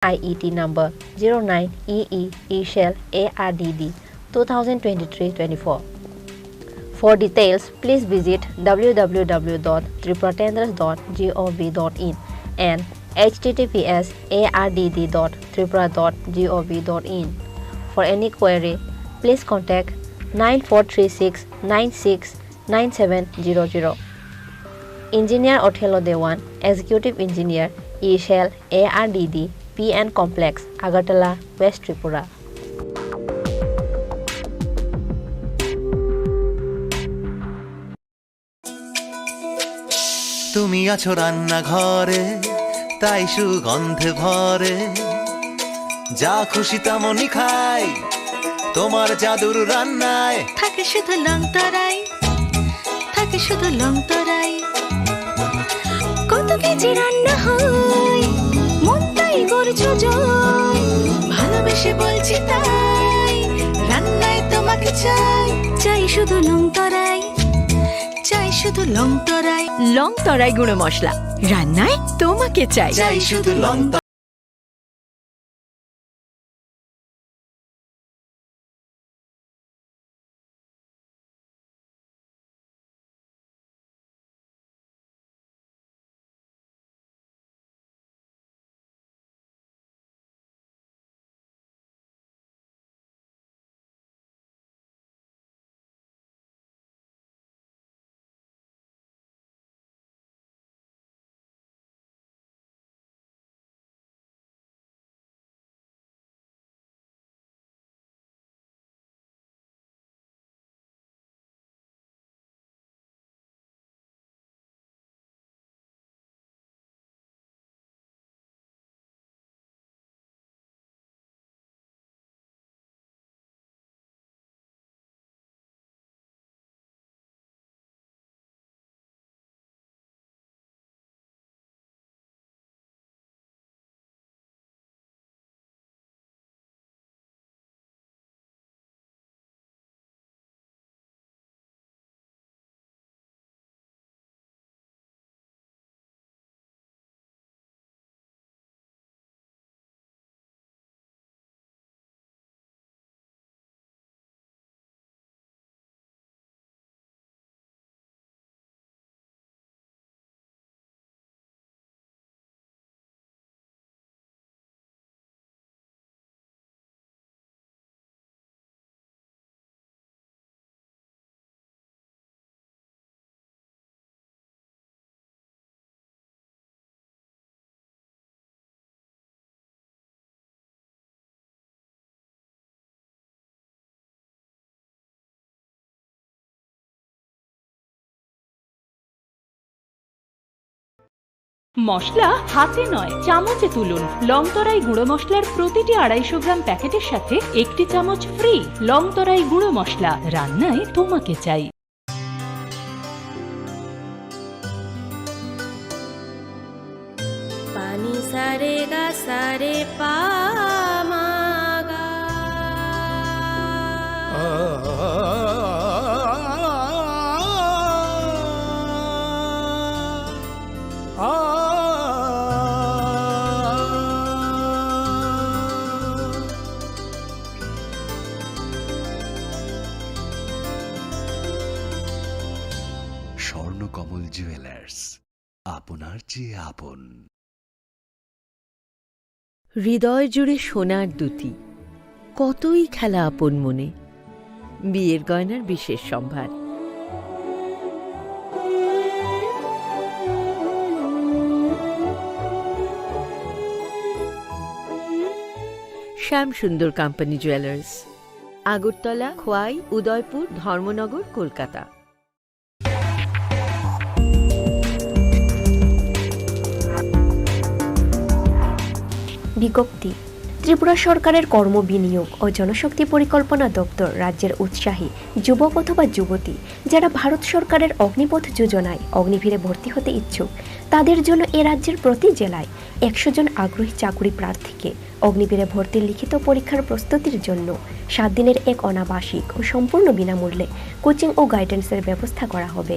IET number 09EE Shell ARDD 2023-24. For details, please visit www.tripuratenders.gov.in and https://ardd.tripura.gov.in. For any query, please contact 9436 96 9700. Engineer Othello Dewan, Executive Engineer, E-Shell ARDD PN Complex, Agartala, West Tripura. তুমি আছো রান্না ঘরে, তাই সুগন্ধে ভরে, যা খুশি তেমনই খাই তোমার জাদুর রান্নায়। থাকে শুধু লং তরাই, থাকে শুধু লং তরাই, কত কেজি রান্না হয় মন তাই করছো জয়, ভালোবেসে বলছি তাই রান্নায় তোমাকে চাই, চাই শুধু লং তরাই, চাই শুধু লং তরাই, লং তরাই গুঁড়ো মশলা রান্নায় তোমাকে চাই, চাই শুধু লং। মশলা হাতে নয় চামচে তুলুন। লংতরাই গুঁড়ো মশলার প্রতিটি 250 গ্রাম প্যাকেটের সাথে 1 চামচ ফ্রি। লংতরাই গুঁড়ো মশলা রান্নায় তোমাকে চাই। পানি সারে গা সারে পা মা গা, স্বর্ণকমল জুয়েলার্স, আপনার চেয়ে আপন। হৃদয় জুড়ে সোনার দুটি, কতই খেলা আপন মনে, বিয়ের গয়নার বিশেষ সম্ভার। শ্যাম সুন্দর কোম্পানি জুয়েলার্স, আগরতলা, খোয়াই, উদয়পুর, ধর্মনগর, কলকাতা। বিজ্ঞপ্তি। ত্রিপুরা সরকারের কর্ম বিনিয়োগ ও জনশক্তি পরিকল্পনা দপ্তর রাজ্যের উৎসাহী যুবক অথবা যুবতী যারা ভারত সরকারের অগ্নিপথ যোজনায় অগ্নিভীরে ভর্তি হতে ইচ্ছুক, তাদের জন্য এ রাজ্যের প্রতি জেলায় 100 জন আগ্রহী চাকুরি প্রার্থীকে অগ্নিবীরে ভর্তির লিখিত পরীক্ষার প্রস্তুতির জন্য 7 দিনের এক অনাবাসিক ও সম্পূর্ণ বিনামূল্যে কোচিং ও গাইডেন্সের ব্যবস্থা করা হবে।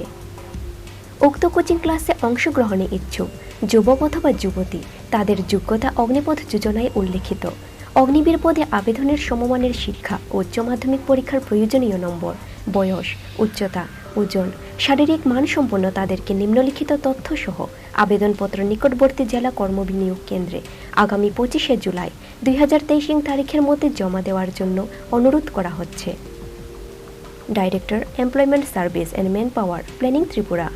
উক্ত কোচিং ক্লাসে অংশগ্রহণে ইচ্ছুক যুবক অথবা যুবতী তাদের যোগ্যতা অগ্নিপথ যোজনায় উল্লেখিত। অগ্নিবীর পদে আবেদনের সমমানের শিক্ষা, উচ্চ মাধ্যমিক পরীক্ষার প্রয়োজনীয় নম্বর, বয়স, উচ্চতা, ওজন, শারীরিক মানসম্পন্ন তাদেরকে নিম্নলিখিত তথ্যসহ আবেদনপত্র নিকটবর্তী জেলা কর্মবিনিয়োগ কেন্দ্রে আগামী 25শে জুলাই 2023 তারিখের মধ্যে জমা দেওয়ার জন্য অনুরোধ করা হচ্ছে। Director, employment service and man power, planning, Tripura.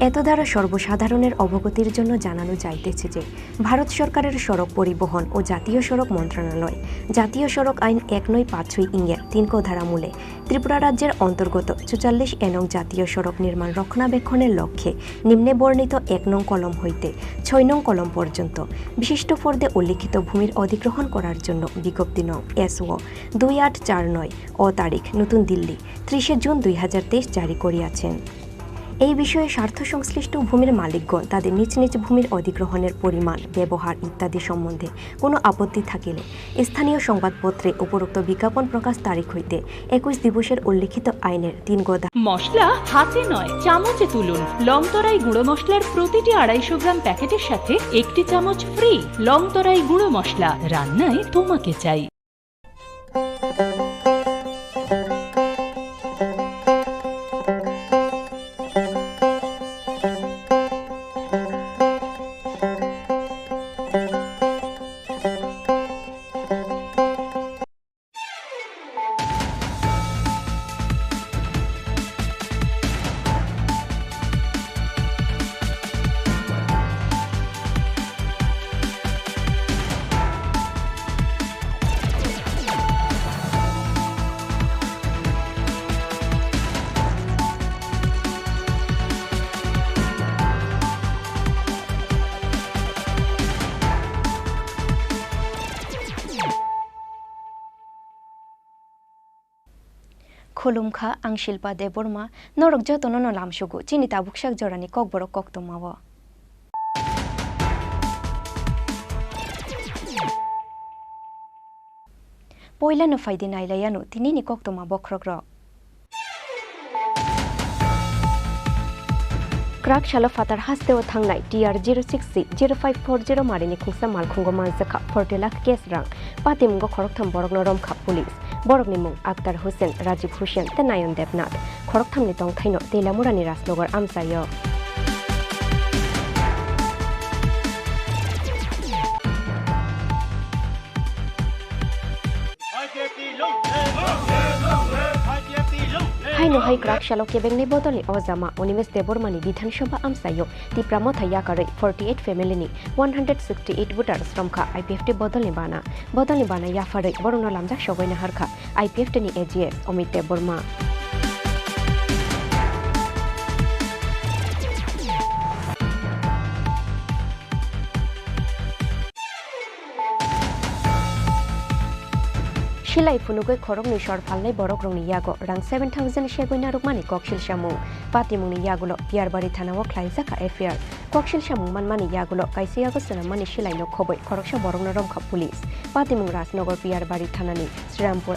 এত দ্বারা সর্বসাধারণের অবগতির জন্য জানানো যাইতেছে যে ভারত সরকারের সড়ক পরিবহন ও জাতীয় সড়ক মন্ত্রণালয় জাতীয় সড়ক আইন 1956 ধারামূলে ত্রিপুরা রাজ্যের অন্তর্গত 44 নং জাতীয় সড়ক নির্মাণ রক্ষণাবেক্ষণের লক্ষ্যে নিম্নে বর্ণিত 1 নং কলম হইতে 6 নং কলম পর্যন্ত বিশিষ্ট ফর্দে উল্লিখিত ভূমির অধিগ্রহণ করার জন্য বিজ্ঞপ্তি নং SO 2849 ও তারিখ নতুন দিল্লি 30শে জুন 2023 জারি করিয়াছেন। এই বিষয়ে স্বার্থ সংশ্লিষ্ট ভূমির মালিকগণ তাদের নিজ নিজ ভূমির অধিগ্রহণের পরিমাণ, ব্যবহার ইত্যাদি সম্বন্ধে কোনো আপত্তি থাকিলে স্থানীয় সংবাদপত্রে উপরোক্ত বিজ্ঞাপন প্রকাশ তারিখ হইতে 21 দিবসের উল্লিখিত আইনের 3 গদা মশলা হাতে নয় চামচে তুলুন। লংতরাই গুঁড়ো মশলার প্রতিটি 250 গ্রাম প্যাকেটের সাথে 1টি চামচ ফ্রি। লংতরাই গুঁড়ো মশলা, রান্নায় তোমাকে চাই। খুলুমখা আং শিল্পা দেববর্মা নরক যতন লামসুগু চিনি তাবুকসাক জরানি ককবরক কক্তমাও। পয়লানো ফাইদি নাইলায়ানো তিনিনি কক্তমা বক্রগ্র ক্রাকশালো ফাতার হাসতেও থাংনাই TR 06C 0540 মারিনি খুংসা মালখুঙ্গ মানজাখা 40 লাখ কেস রাং পাতিমুঙ্গ খরকথাম বরকনো রমখা পুলিশ বরকনি মুং আক্তার হোসেন, রাজীব হোসেন তে নায়ন দেবনাথ খরকথামনি তংথাইনো তেলামুরানি রাজনগর আমসায়। হাইনো হাই ক্রাকশালো কেবেংনি বদলে অজামা অনিমেষ দেববর্মানি বিধানসভা আমসায় তিপ্রামথা ইয়াকারৈ 48 ফ্যামিলিনি 168 ভোটার্স রমখা IPFT বদলনি বানা ইয়াফারৈ Varun লামজাক সগৈনা হারখা IPFT ni AGS Amit Debbarma. শিলাই ফুনুগৈ খরংনি সরফালনাই বরক রংনি ইয়াগো রাং 7000 সেগৈনা রুকমানি ককশিল সামুং পাতিমুংনি ইয়াগুলো পিয়ারবাড়ি থানাও খ্লাইজাকা এফআইআর ককশিল সামুং মানমানি ইয়াগুলো কাইসিয়াগো সানামানি শিলাইনো খবৈ খরকসা বরংনা রমখা পুলিশ পাতিমুং রাজনগর পিয়ারবাড়ি থানানি শ্রীরামপুর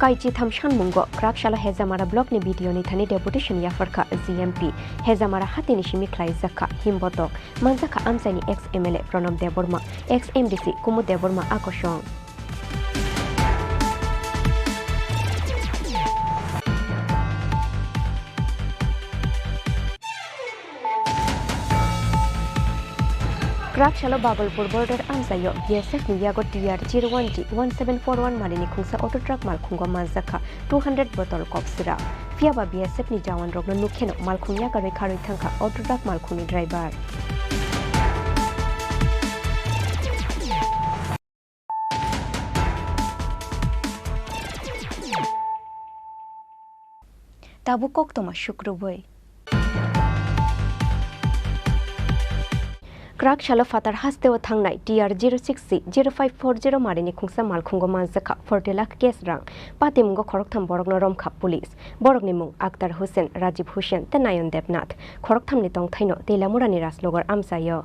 কাইচি থামসান মুঙ্গ ক্রাকশালা হেজামারা ব্লক নি ভিডিও নি থানি ডেপুটেশন ইয়াফারখা GMP হেজামারা হাতিনি সিমি খ্লাইজাখা হিমবতক মানজাখা আমসাইনি ex MLA Pranab Debbarma ex MDC Kumu Debbarma আকর্ষণ। ক্রাকশালো বাগলপুর বর্ডার আমসায় BSF নিয়াগো TR 01G 1741 মারিনি খুংসা অটো ট্রাক মালখুঙ্গ মানজাখা 200 বোতল কপসিরা ফিয়াবা BSF ni jawan rokno nukheno malkhungya karoi kharoi thangkha auto truck malkhungni driver tabu koktoma shukruboi Krak shalo fatar hasteo thangnai TR06C0540 marini khungsa malkhungo manjaka 40 lakh cash rang patimgo khoroktham borokno romkha police borokni mung Akhtar Hussain Rajiv Hussain te Nayon Debnath khorokthamni tongthaino Teilamurani Raslogor amsayo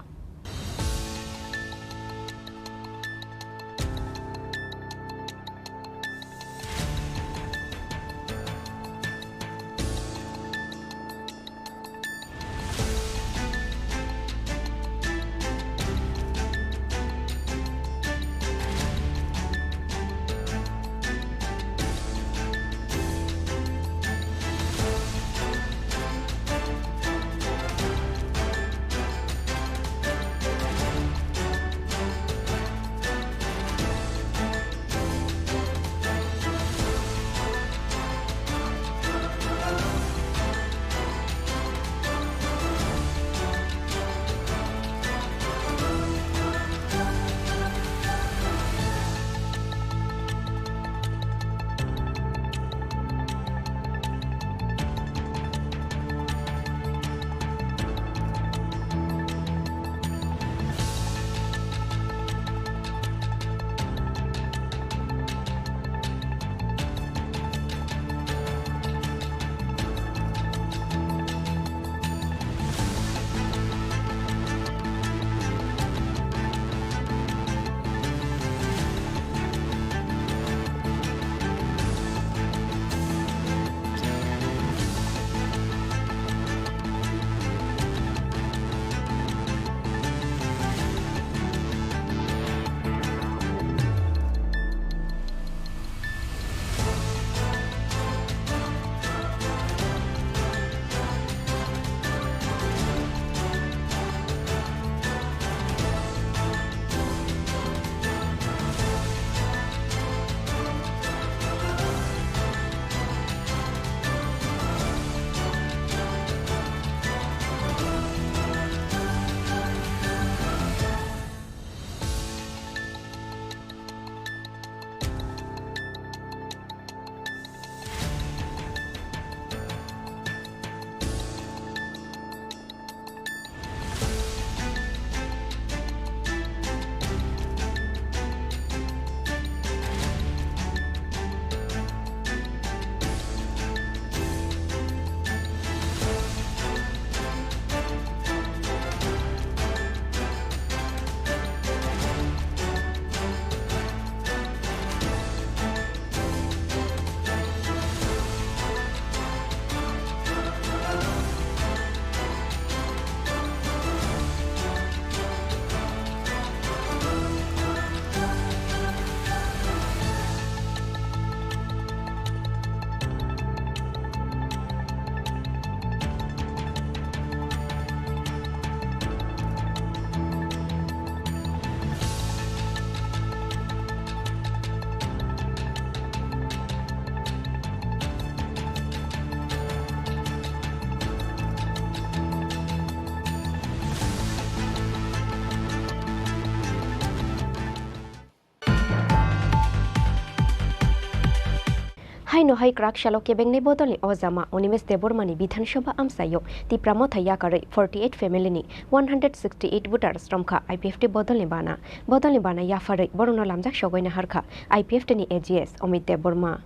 Haino hai Krak shalo kebeng ne bodolni ozama Onimes Debormani Bidhan Sabha amsayo ti pramotha yakare 48 family ni 168 voters romkha IPFT bodolni bana yafare borono lamjak shogoina harkha IPFT ni AGS Omit Deborma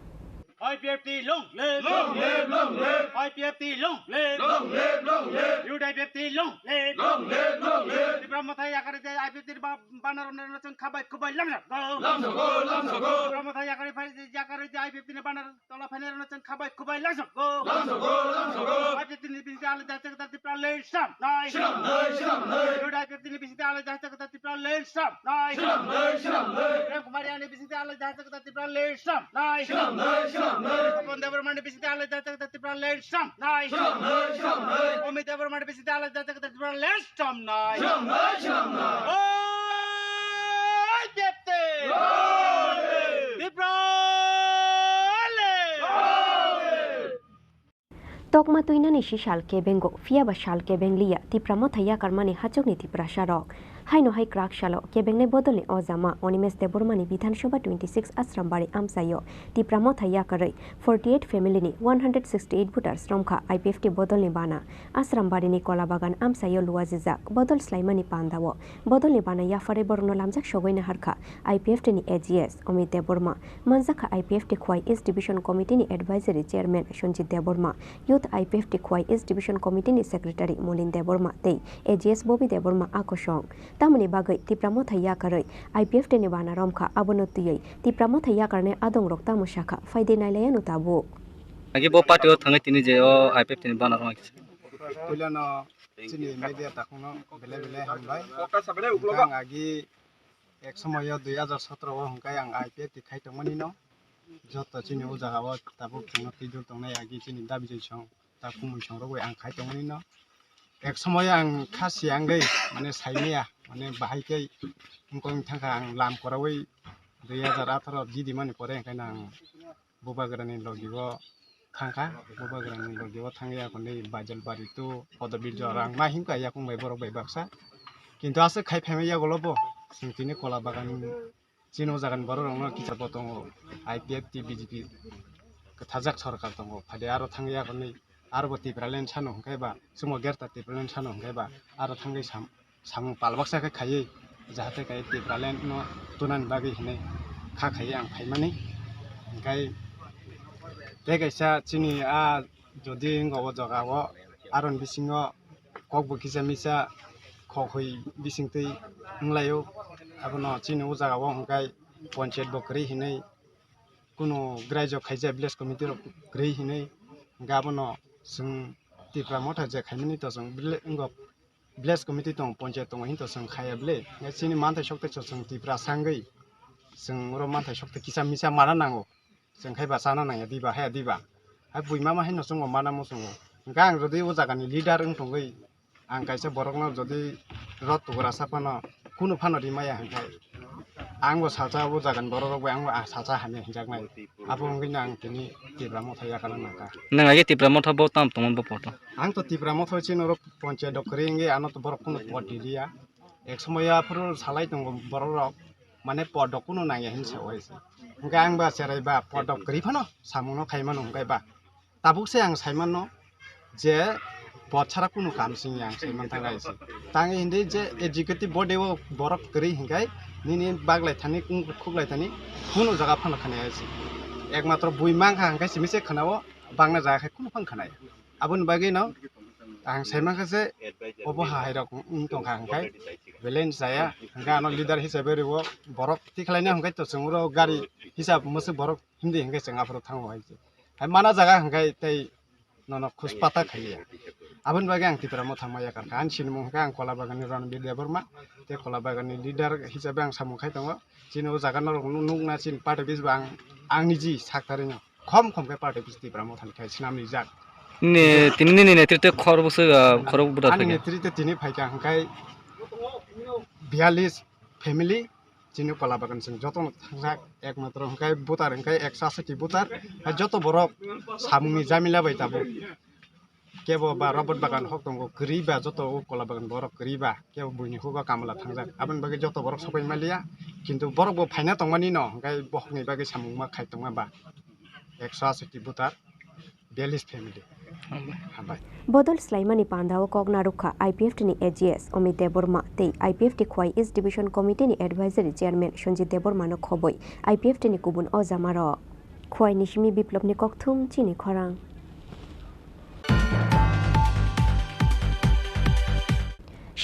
IPFT long live, long live, long live. IPFT long live, long live, long live. IPFT long live, long live, long live. Di Pramothai yakare de IPFT banner on the kabai kubai lamsa go, lamsa go, lamsa go. Pramothai yakare de IPFT ne banner tola faner on the kabai kubai lamsa go, lamsa go, lamsa go. IPFT ne bisal da tak di prale sham, nai, sham, nai, sham, nai. IPFT ne bisal da tak di prale sham, nai, sham, nai, sham, nai. Kumariya ne bisal da tak di prale sham, nai, sham, nai, sham. Deborah mandi bisita ala datak datipra land sham nai sham nai sham nai Omi Deborah mandi bisita ala datak datipra land sham nai sham nai oi depte dipra Tokma tuina ni shal ke bengo fia ba shal ke benglia ti Pramothai karmani hachok ni ti prasharok haino hai krak shalo kebengnai bodolni ojama Onimes Debormani Bidhansabha 26 Asrambari Amsayo Tipramo thaya karai 48 family ni 168 voters romkha IPFT bodolni bana Asrambari ni Kolabagan Amsayo luwajijak bodol slaimani pandawo bodolni bana yafare borno lamjak sogoina harkha IPFT ni AGS Omit Deborma manjaka IPFT Khwai East Division Committee ni Advisory Chairman Sonjit Deborma Youth IPFT Khwai East Division Committee ni Secretary Molin Deborma tei AGS Bobby Deborma akosong tamani bagai tipramo thaya karai IPFT ni bana romkha abono tuyai tipramo thaya karne adong rok tamo shakha faide nailaya nutabo agi bo patio thangai tini je o IPFT ni bana rong Tulano Chini media takuno bele hambai ang agi ek সময় 2017 hongkai ang IPFT khaitongmani no joto chini o jaga o tabu khungno tidul tongnai agi chini dabi jong ta khumui songrogoi ang khaitongmani no ek সময় ang khasi angai mane saimia mane bahaikai ungkong thangka ang lam korawai 2018 jidi mani pore kaina ang bubagrani logigo thangka bubagrani logigo thangya konei bajalbari tu podabir jorang mahimka yakung bai borok bai baksa কিন্তু আছে খাই ফেমিয়া গলবো সিংতিনি কলা বাগান চিনো জাগান বড় রং কিছা বতং IPFT BJP কথাজাক সরকার দङ ফাদে আরো থাঙ্গিয়া গনি আরো বতি ব্রালেন সানো হংকাইবা সুমো গেরতা তি ব্রালেन সানো হংকাইবা আরো থাঙ্গি সামু পালবাকসাকে খাইयै जाहाथे गाय ति ब्रालेन न तुनान बागै हिने खा खायै आं फाइमानि गाय देगाइसा चिनि आ जदि गव जगाव आरन बिसिङो ककबो किसा मिसा खखै बिसिंतै नलायो आबनो चिनि उ जगाव हंगाय पन्चायत बकरि हिनै कुनो ग्राइजो खाइजा भिलेज कमिटि ग्रै हिनै गाबनो जों तिप्रा मथा जे खाइमानि त जों भिलेज कमिटि दं पन्चायत दं हिंतो जों खायाब्ले चिनि मानथाय सक्ते जों तिप्रा सांगै जों र मानथाय सक्ते किसा मिसा माना नांगौ जों खाइबा जाना नांया दिबा हाया दिबा हा बुइमा मा हिनो जों माना मसंगो गां जदि उ जागानि लिडार उंथंगै आं काइसे बरकनो जदि रत तुगरा सापानो कुनु फानो रिमाया हांखाय आंबो साजा उ जागान बरकबो आंबो साजा हाने हिजागनाय आबो ngैना आं तिनि तिप्रा मथाया काना नाका nang agi tipra motha bo tam tongon bo poto आं तो तिप्रा मथो चिनो र पन्चायत दकरिंगे आनो तो बरक कुनु पटिलिया एक समया फुर सालाय दङ बरक माने पदक कुनु नाया हिनसा वाइसे ओंगा आं बा सेरायबा पदक ग्रिफानो सामुनो खाइमानो ओंगायबा ताबुकसे आं साइमानो जे बछारा कुनु कामसिं आं साइमान थागायसे तांगे हिन्दे जे एजुकेटिव बॉडी वो बरक ग्रि हिंगाय निनि बागलाय थानि खुगलाय थानि कुनु जागा फानो खानायसे एकमात्र बुइमां हांगाय सिमिसे खानावो बांना जायाखै कुनु फान खानाय आबुन बागै न आं साइमाखसे अबो हाहायरक उंटंखा हांगाय बेलेन्स जाया गानो लिडार हिसाबै रेवो बरक तिखलायना हांगाय त जोंरो गारि हिसाब मसे बरक हिन्दी हांगाय जोंआफोर थांगो हायसे हाय माना जागा हांगाय तै नन खुसपाता खाइया आबुन बागै आं तिप्रा मथा माया कारखा आं सिनमु हांगाय आं कला बागाननि रणबीर देबरमा ते कला बागाननि लिडार हिसाबै आं सामुखाय दङ चिनो जागानो नुगना चिन पार्टी बिसबा आंनि जि साखतारिनो खम खमखाय पार्टी बिस तिप्रा मथानि खाय सिनामनि जाग ne tini ne netrite khorbus khorok buda आंनि thage नेतृत्व तिनि फाइका हांगाय 42 फेमिली चिनो कला बागान जों जतन थांजाक एकमात्र हांगाय बुतार हांगाय 160 बुतार जत बरक सामुनि जामिला बाय ताबो केबो बा रबट बागान हक दङ गरीबा जत कला बागान बरक गरीबा केबो बुइनि हुबा कामला थांजाक आबन बागै जत बरक सबाय मालिया किन्तु बरकबो फाइना दंमानि न हांगाय बहनि बागै सामुमा खाइ दंमा बा 160 बुतार 42 family Bodol Slaimani Pandao Kogna Rukha IPFT ni AGS Omit Deborma tei IPFT Khwai East Division Committee ni Advisory Chairman Sonjit Deborma no khoboi IPFT ni kubun ojamaro Khwai Nishimi Biplop ni Kokthum Chini Khorang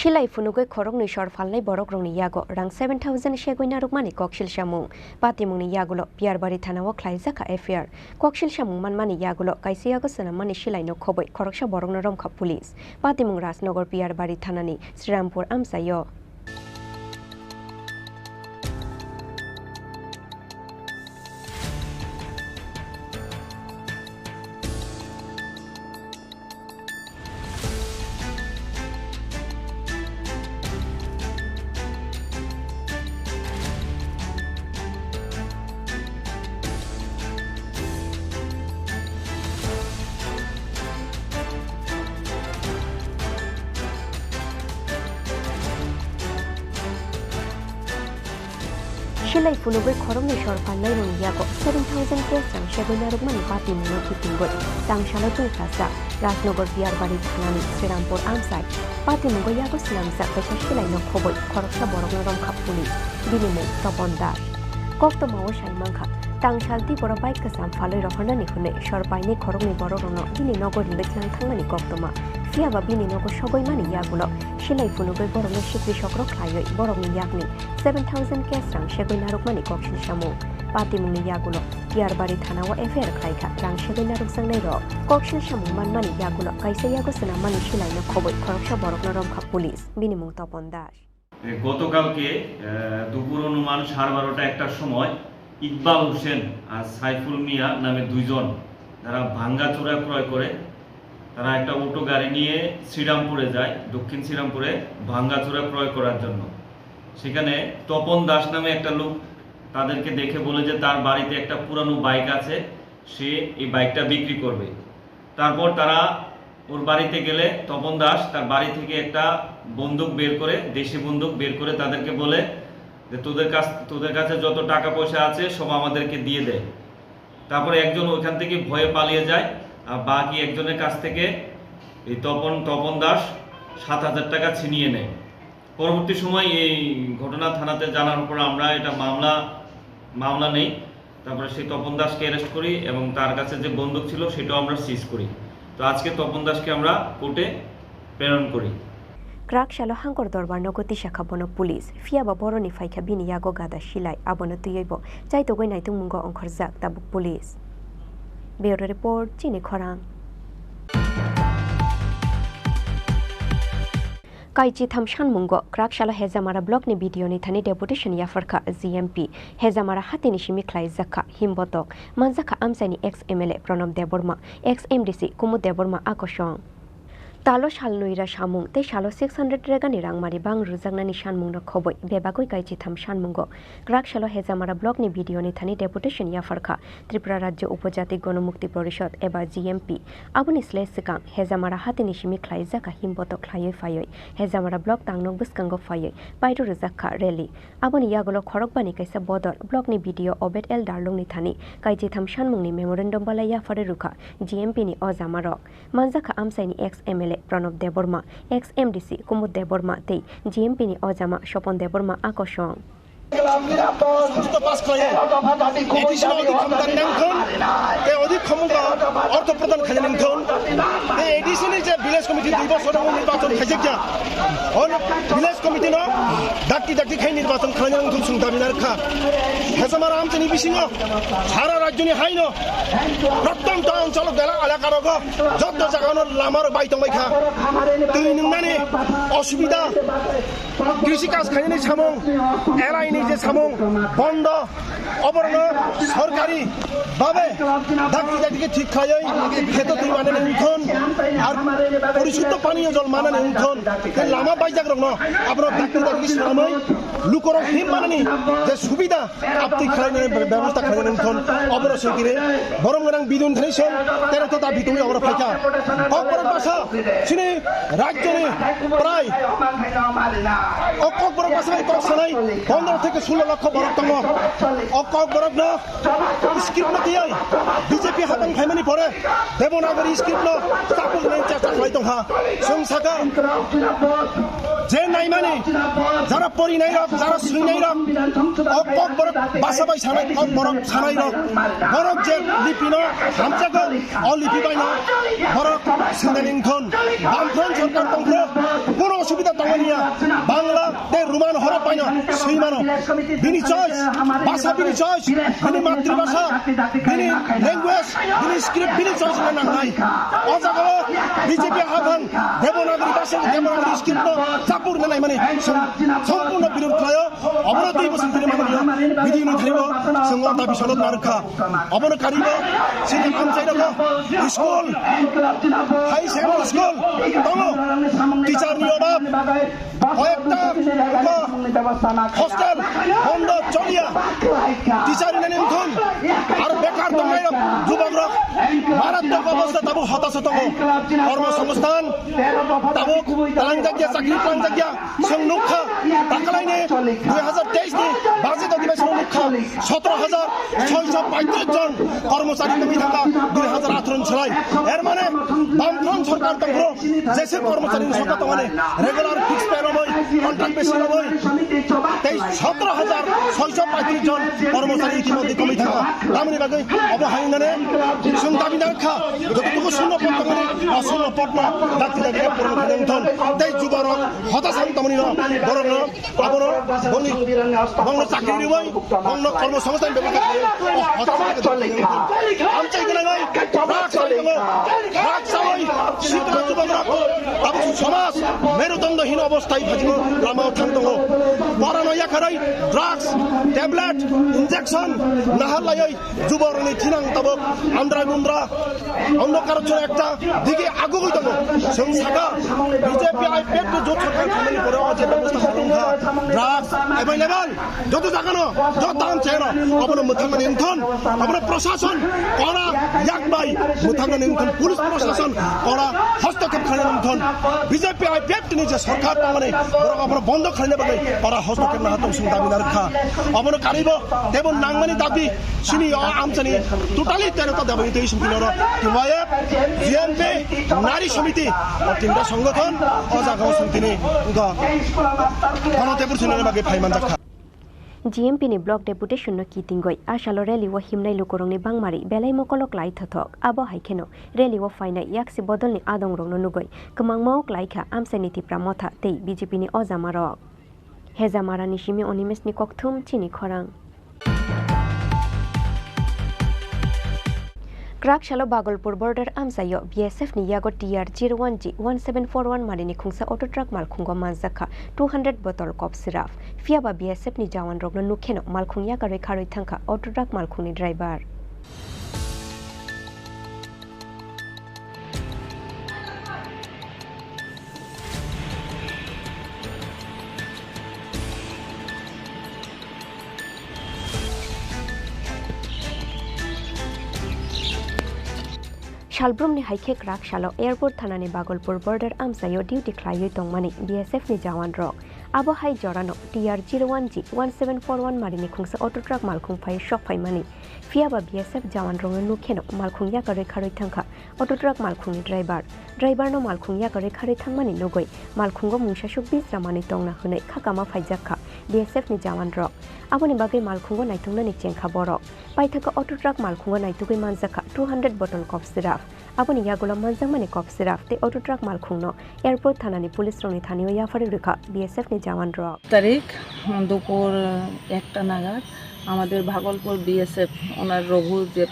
Shilai funugoi khorokni shor falnai borok rongni yago rang 7000 shegoina rukmani kokshil shamung patimungni yagulo piarbari thanao khlaijaka affair kokshil shamung manmani yagulo kaisi yago sanamani shilai no khoboi khoroksha borokno romkha police patimung rajnogor piarbari thanani Srirampur amsayo Silai Funugoi Khorangni Sorpanai Rong Yago 7,000 ke sang Shegoinaruk Mani Pati Muno Kitingoi Tang Shalatung Plaza Rasnogor Biarbari Thanani Srirampur Amsai Pati Mugo Yago Silamsa Pesha Silai no Khoboi Khoroksa Borok Norong Khap Police Binimu Topon Dash Kokto Mawo Shaimangkha Tang Shalti Bora Bike Kasam Faloi Rohonani Hune Sorpaini Khorongni Borono Bini Nogor Litlang Thangmani Koktoma Fiaba Bini Nogo Shogoi Mani Yagulo Silai Funugoi Borongni Shikri Shokro Klayoi Borongni Yakni 7,000 ke sang Shegoinaruk Mani Kokshil Shamu Pati Muni Yagulo Biarbari Thanawa Efer Khaika Rang Shegoinaruk Sangnai Ro Kokshil Shamu Man Mani Yagulo Kaise Yago Sena Mani Silai no Khoboi Khoroksha Borok Norom Khap Police Binimung Topon Dash গতকালকে দুপুর অনুমান 12:30 একটার সময় ইকবাল হোসেন আর সাইফুল মিয়া নামে দুইজন যারা ভাঙ্গাচোরা ক্রয় করে তারা একটা অটো গাড়ি নিয়ে শ্রীরামপুরে যায় দক্ষিণ শ্রীরামপুরে ভাঙ্গাচোরা ক্রয় করার জন্য সেখানে তপন দাস নামে একটা লোক তাদেরকে দেখে বলে যে তার বাড়িতে একটা পুরানো বাইক আছে সে এই বাইকটা বিক্রি করবে তারপর তারা ওর বাড়িতে গেলে তপন দাস তার বাড়ি থেকে একটা বন্দুক বের করে দেশি বন্দুক বের করে তাদেরকে বলে যে তোদের কাছে যত টাকা পয়সা আছে সব আমাদেরকে দিয়ে দে তারপরে একজন ওইখান থেকে ভয়ে পালিয়ে যায় আর বাকি একজনের কাছ থেকে এই তপন দাস 7,000 টাকা ছিনিয়ে নেয় পরবর্তী সময় এই ঘটনা থানাতে জানার পর আমরা এটা মামলা নেই তারপরে সেই তপন দাসকে অ্যারেস্ট করি এবং তার কাছে যে বন্দুক ছিল সেটাও আমরা সিজ করি তো আজকে তপন দাসকে আমরা কোর্টে প্রেরণ করি Krak Shalo Hangor Dorbar Nogoti Shaka Bono Police Fiaba Boroni Faika Bini Yago Gada Shilai Abono Tuyobo Chaito Goi Naitung Mungo Onkor Zak Tabuk Police Bureau Report Chini Khorang Kaichi Tham Shanmungo Krak Shalo Hezamara Block ni video ni thani deputation Yafarka ZMP Hezamara Hatini Shimiklai Zakka Himbotok Manzaka Amsani ex MLA Pranam Deborma ex MDC Kumu Deborma Akoshong Talo shal nuira shamung te shalo 600 regani rangmari bang rujangnani shanmung no khoboi bebagoi kaichi tham shanmungo Krak shalo hezamara blog ni video ni thani deputation yafarkha Tripura Rajya Upojati Ganamukti Porishod eba GMP abuni sleskang hezamara hatini shimi khlai jaka himboto khlai phayoi hezamara blog tangnok buskango phayoi pairu rujakha rally abuni yagulo khorokbani kaisa bodor blog ni video obet el darlung ni thani kaichi tham shanmung ni memorandum bala yafare rukha GMP ni ojamarok manjaka amsai ni ex MLA Pranab Deborma ex MDC Kumud Deborma te GMP ni Ojama Shopon Deborma Akoshong যে সামং বন্ধ অবরণ সরকারি ভাবে দাঁড়িয়ে ঠিক খাই খেত তুই মানে নিখন আর পরিশুদ্ধ পানীয় জল মানে নিখন লামা বাইজাক রং আপনার দাঁড়িয়ে সময় লুকর হিম মানে যে সুবিধা আপনি খাই ব্যবস্থা খাই নিখন অবর সরকারে বরং রাং বিদুন থাইছেন তেরো তো দাবি তুমি অবর ফাইকা ককবরক ভাষা চিনি রাজ্যে প্রায় ককবরক ভাষা ককসানাই 15 থেকে 16 লক্ষ বরক দङ ককবরক ন স্ক্রিপ্ট দিয়ে বিজেপি হাতাং খাইমানি পরে দেবনাগরী স্ক্রিপ্ট চাপুল নেই চাচা খাই দङ সংসাকা যে নাই মানে যারা পরি নাই রক যারা সুই নাই রক ককবরক ভাষা by Sanai Kokborok Sanai rock বরক যে লিপিন হামচাক অলিপি বাই না বরক সিন্দানিং ধন বামফ্রন্ট সরকার দংখ্র কোনো অসুবিধা দঙনিয়া বাংলা তে রুমান হর পাই না সুই মানো বিনি চয়েস ভাষা বিনি চয়েস বিনি মাতৃভাষা বিনি ল্যাঙ্গুয়েজ বিনি স্ক্রিপ্ট বিনি চয়েস না নাই অজাগা বিজেপি আহ্বান দেবনাগরী ভাষা দেবনাগরী স্ক্রিপ্ট চাপুর নাই মানে সম্পূর্ণ বিরোধ খায় অবরোধ 2 বছর ধরে মানে বিধি অনুযায়ী সঙ্গ দাবি সনদ মারখা অবরোধ কারিব সিনে কাম চাইরব স্কুল হাই সেকেন্ডারি স্কুল দङ টিচাरनि অভাব কয়েকটা হস্টেল বন্ধ চলিয়া টিচার নিমথন আর বেকার দংনাय যুবকরক মারাত্মক অবস্থা তাবো হতাশ দङ কর্মসংস্থান তাবো তালাंजागिया চাকরি তাलांजागिया जों नुखा दाखालायनि 2023 नि बाजेट अधिवेशनाव नुखा 17,635 জন কর্মচারী কমি থাকা 2018 ছলাই এর মানে বামফ্রন্ট সরকার তংগ্র যেসে কর্মচারী সরকার তংনে রেগুলার ফিক্স পে রবই কন্ট্রাক্ট বেসিস রবই 17,635 জন কর্মচারী ইতিমধ্যে কমি থাকা দামনি বাগৈ অবহাইনানে जों दाबि नाखा যতটুকু শূন্য পদ তংনে অশূন্য পদ না দাতি দাবি পূরণ করন তাই যুবরক হতাশান তমনি বরং আবর বনি বঙ্গ চাকরি রবই বঙ্গ কর্মসংস্থান ব্যবস্থা আমচাই গনাই রাকসাই শিক্ষা যুবকরা আবু সমাজ মেরুদণ্ডহীন অবস্থায় ভাজিনো লামাও থাম দङ পরানয়া খারাই ড্রাগস ট্যাবলেট ইনজেকশন নাহালাই যুবরনি থিনাং তাবক আন্দ্রা গুন্দ্রা অন্ধকার চলে একটা দিকে আগুই দङ जों सागा বিজেপি আইপিএফ জোট সরকার খামানি করে যে ব্যবস্থা হতংখা ড্রাগস এভেলেবল যত জাগানো যত দাম চেনো অবনো মুথাঙ্গনি ইনথন অবনো প্রশাসন করা ইয়াকবাই মুথাঙ্গনি ইনথন পুলিশ প্রশাসন করা হস্তক্ষেপ খানে ইনথন বিজেপি আইপিএফ নি যে সরকার মানে বড় অবনো বন্ধ খানে বাগৈ করা হস্তক্ষেপ না হতং সুং দাবি না রাখা অবনো কারিব দেবন নাংমানি দাবি সিনি আমচানি টোটালি তেরোটা দাবি দেই সুকিনর কিওয়াইএফ জিএমপি নারী সমিতি তিনটা সংগঠন অজাগাও সমিতিনি গণতেপুর সিনের বাগে ফাইমান জাখা GMP ni block deputation no kitingoi asalo rally wa himnai lukorong ni bangmari belai mokolok lai thothok abo haikeno rally wa fainai yaksi bodol ni adong rong no nugoi kemangmok laikha amsani ti pramotha tei BJP ni ojamarok hejamara ni simi onimes ni kokthum chini khorang Krak shalo Bagolpur border amsayo BSF ni yago TR01G 1741 marini khungsa auto truck mal khungo manzakha 200 bottle cop siraf fiaba BSF ni jawan rogno nukheno mal khungya ka rekharoi thangkha auto truck mal khungni driver Shalbrum ni haike krak shalo airport thana ni Bagolpur border amsayo duty khlaioi tongmani BSF ni jawan rok abo hai jorano TR01G 1741 marini khungsa auto truck malkhung phai shop phai mani fiaba BSF jawan rong nukheno malkhung ya kare kharoi thangkha auto truck malkhung ni driver no malkhung ya kare kharoi thangmani nogoi malkhungo mungsashuk bisramani tongna hunai khakama phaijakha BSF ni jawan rok aboni bagai malkhungo naithungna ni chengkha borok paithaka auto truck malkhungo naitugoi manjakha 200 bottle cough syrup aboni yagulo manjangmani cough syrup te auto truck malkhungno airport thanani police rongni thaniyo yafari rekha BSF ni jawan rok তারিখ দুপুর 1টা নাগাদ আমাদের Bhagalpur BSF ওনার রঘু যে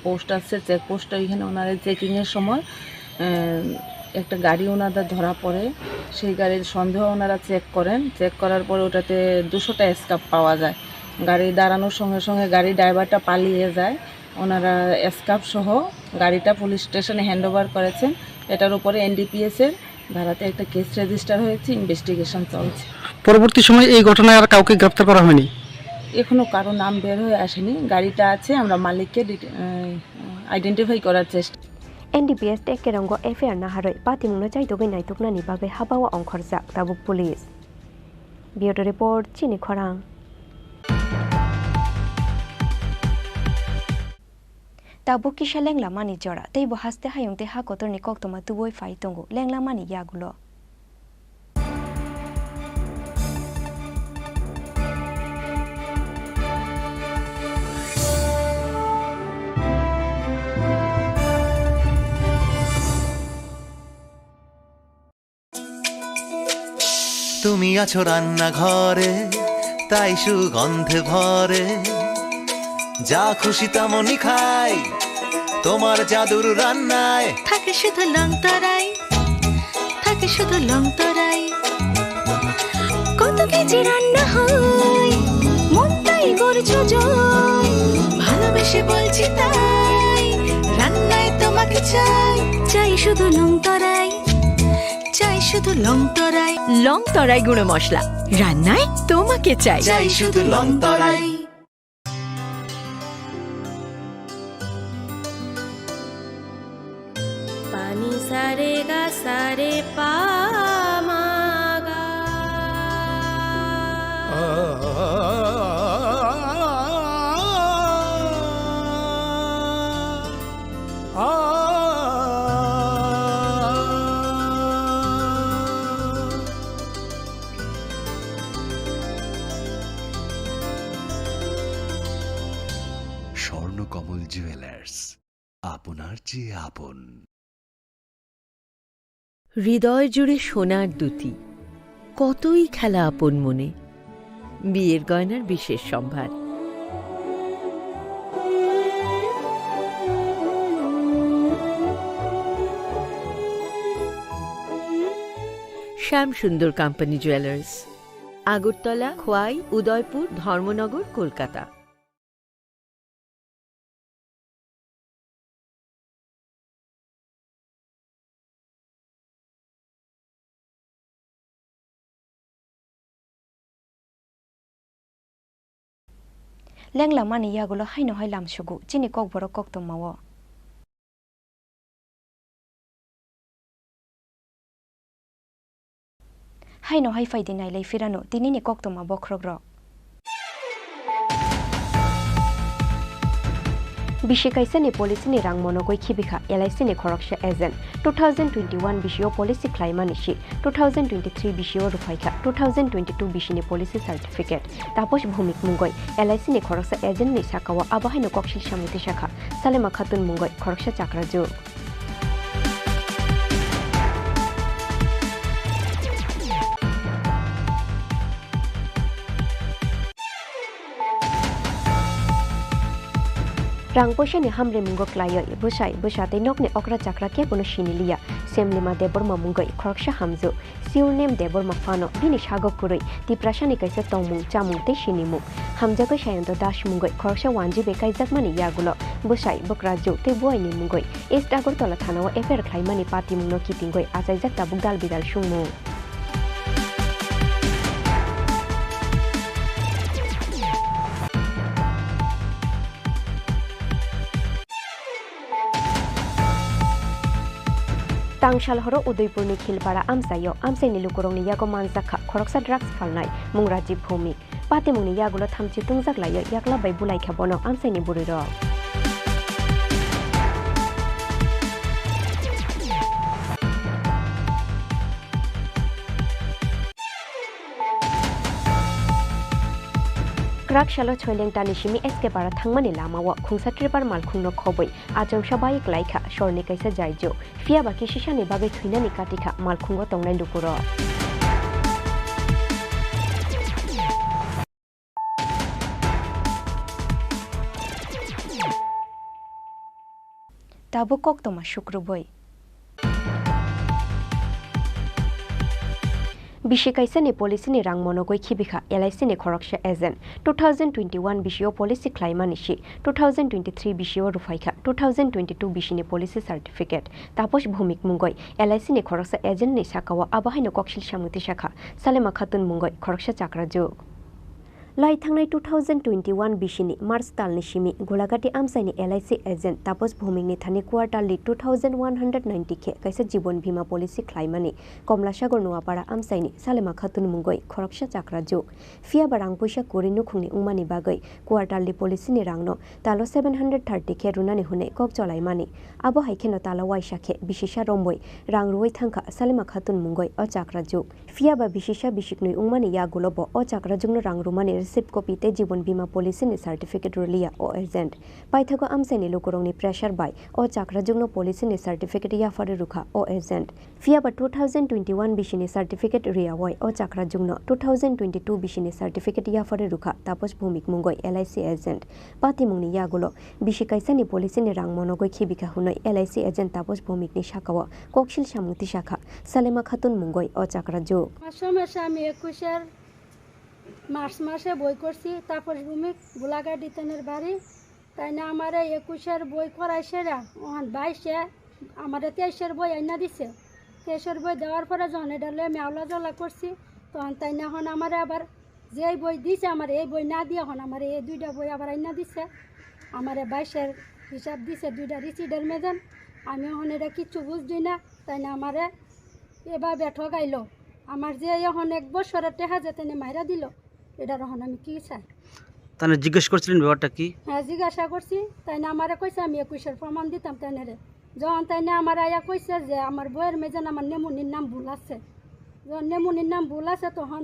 post আছে check post ওইখানে ওনার checking এর সময় একটা গাড়ি ওনাদের ধরা পড়ে সেই গাড়ির সন্দেহ ওনারা চেক করার পরে ওটাতে 200টা স্ক্র্যাপ পাওয়া যায় গাড়ি দাঁড়ানোর সঙ্গে সঙ্গে গাড়ি ড্রাইভারটা পালিয়ে যায় ওনারা স্ক্র্যাপ সহ গাড়িটা পুলিশ স্টেশনে হ্যান্ডওভার করেছেন এটার উপরে এনডিপিএস এর ধারাতে একটা কেস রেজিস্টার হয়েছে ইনভেস্টিগেশন চলছে পরবর্তী সময় এই ঘটনায় আর কাউকে গ্রেফতার করা হয়নি এখনো কারো নাম বের হয়ে আসেনি গাড়িটা আছে আমরা মালিককে আইডেন্টিফাই করার চেষ্টা NDPS te kerongo FIR na haroi patimungna chaitogoi naitukna ni bagai habawa ongkhorjak tabuk police Bureau report Chini Khorang tabuk kisha lengla mani jora tei bo haste hayungte ha kotor ni koktoma tuboi fai tongo lengla mani yagulo তুমি আছো রান্না ঘরে তাই সুগন্ধে ভরে যা খুশি তেমনই খাই তোমার জাদুর রান্নায় থাকে শুধু লং তরাই কত কেজি রান্না হয় মনটাই করছো জয় ভালোবেসে বলছি তাই রান্নায় তোমাকে তোমাকে চাই চাই শুধু লংতরাই চাই শুধু লংতরাই লংতরাই গুঁড়ো মশলা রান্নায় তোমাকে চাই চাই শুধু লংতরাই পানি সারে গা সারে পা মা গা। স্বর্ণকমল জুয়েলার্স, আপনার চেয়ে আপন। হৃদয় জুড়ে সোনার দুটি, কতই খেলা আপন মনে। বিয়ের গয়নার বিশেষ সম্ভার। শ্যাম সুন্দর কোম্পানি জুয়েলার্স, আগরতলা, খোয়াই, উদয়পুর, ধর্মনগর, কলকাতা। লেংলা মানি ইয়াগুলো হাইনো হাই লামসুগু চিনি kokborok kokto mawo. Haino hai faidi nailai firano tinini kokto ma bokrogro. Bishikaisani polisini rang monogoi khibikha LIC-ni khoroksha agent 2021 bishio policy claimanishi 2023 bishio rufaikha 2022 bishini policy certificate taposh bhumik mungoi LIC-ni khoroksha agent ni sakawa abahaino kokshil samiti shakha Salema Khatun mungoi khoroksha chakraju. Rangposha ni hamre mungo klayo busai busate nokne okra chakra ke kono shinilia semlima deborma mungo khoroksha hamzu siurnem deborma fano bini shagok kuroi tiprashani kaisa tongmung chamung te shinimu hamjago shayanto dash mungo khoroksha wanji bekai jakmani yagulo busai bokraju te boini mungo east agortola thanawa efer khlaimani pati mungno kitingoi ajai jakta bugdal bidal shungmu. Tangshal horo Udaipur ni Khilpara amsayo amsai ni lukurong ni yago manjakha khoroksa drugs phalnai mungraji bhumi pati mungni yagulo thamchi tungjak layo yakla bai bulai khabono amsai ni buriro. Krak shalo choileng tani shimi eske para thangmani lamawo khungsa tripar malkhungno khoboi ajong sabai klaikha shorni kaisa jaijo fia baki shishani babe thuinani katikha malkhungo tongnai lukuro. Tabo koktoma shukruboi. Bishikaisani polisini rang monogoi khibikha LIC-ni khoroksha agent 2021 bishio policy claimanishi 2023 bishio rufaikha 2022 bishini policy certificate taposh bhumik mungoi LIC-ni khoroksha agent ni sakawa abahaino kokshil samuti shakha Salema Khatun mungoi khoroksha chakraju. Lai thangnai 2021 bishini March talni shimi Golagati amsaini LIC agent tapos bhumingni thani quarterly 2190 khe kaisa jibon bima policy claimani Komlasagor Nuapara amsaini Salema Khatun mungoi khoroksha chakraju fia barang puisa korinu khungni ungmani bagai quarterly policy ni rangno talo 730 khe runani hune kok cholai mani abo haikheno talo waisa khe bishisha romboi rang ruoi thangkha Salema Khatun mungoi o chakraju fia ba bishisha bishiknui ungmani yagulobo o chakrajungno rang rumani receipt copy te jibon bima policy ni certificate rulia o agent paithago amsani lukurongni pressure by o chakrajungno policy ni certificate ya fare rukha o agent fia ba 2021 bishini certificate ria wai o chakrajungno 2022 bishini certificate ya fare rukha tapos bhumik mungoi LIC agent pati mungni yagulo bishikaisani policy ni rang monogoi khibika hunoi LIC agent tapos bhumik ni shakawa kokshil samuti shakha Salema Khatun mungoi o chakraju সমস্যা আমি 21 March মাসে বই করছি তাপস ভূমিক গোলাঘাট ইতানের বাড়ি তাই না আমার 21-এর বই করাইছে রা ওখান 22-এ আমার 23-এর বই আইনা দিছে। 23-এর বই দেওয়ার পরে যখন এটা আমি আওলা জলা করছি তখন তাই না এখন আমার আবার যেই বই দিছে আমার এই বই না দিয়ে এখন আমার এই 2টা বই আবার আইনা দিছে। আমার 22-এর হিসাব দিছে 2টা রিসিডের মেজন। আমি এখন এটা কিচ্ছু বুঝছি না, তাই না আমারে এভাবে ঠকাইলো। আমার যে এখন 1 বছরের টাকা যেতে মাইরা দিল, এটার এখন আমি কি চাই? তাহলে জিজ্ঞেস করছিলেন ব্যাপারটা কি? হ্যাঁ জিজ্ঞাসা করছি, তাই না আমারে কইছে আমি 21-এর প্রমাণ দিতাম তাইনারে। যখন তাই না আমার আয়া কইছে যে আমার বইয়ের মেজন আমার নেমুনির নাম ভুল আছে, যখন নেমুনির নাম ভুল আছে তখন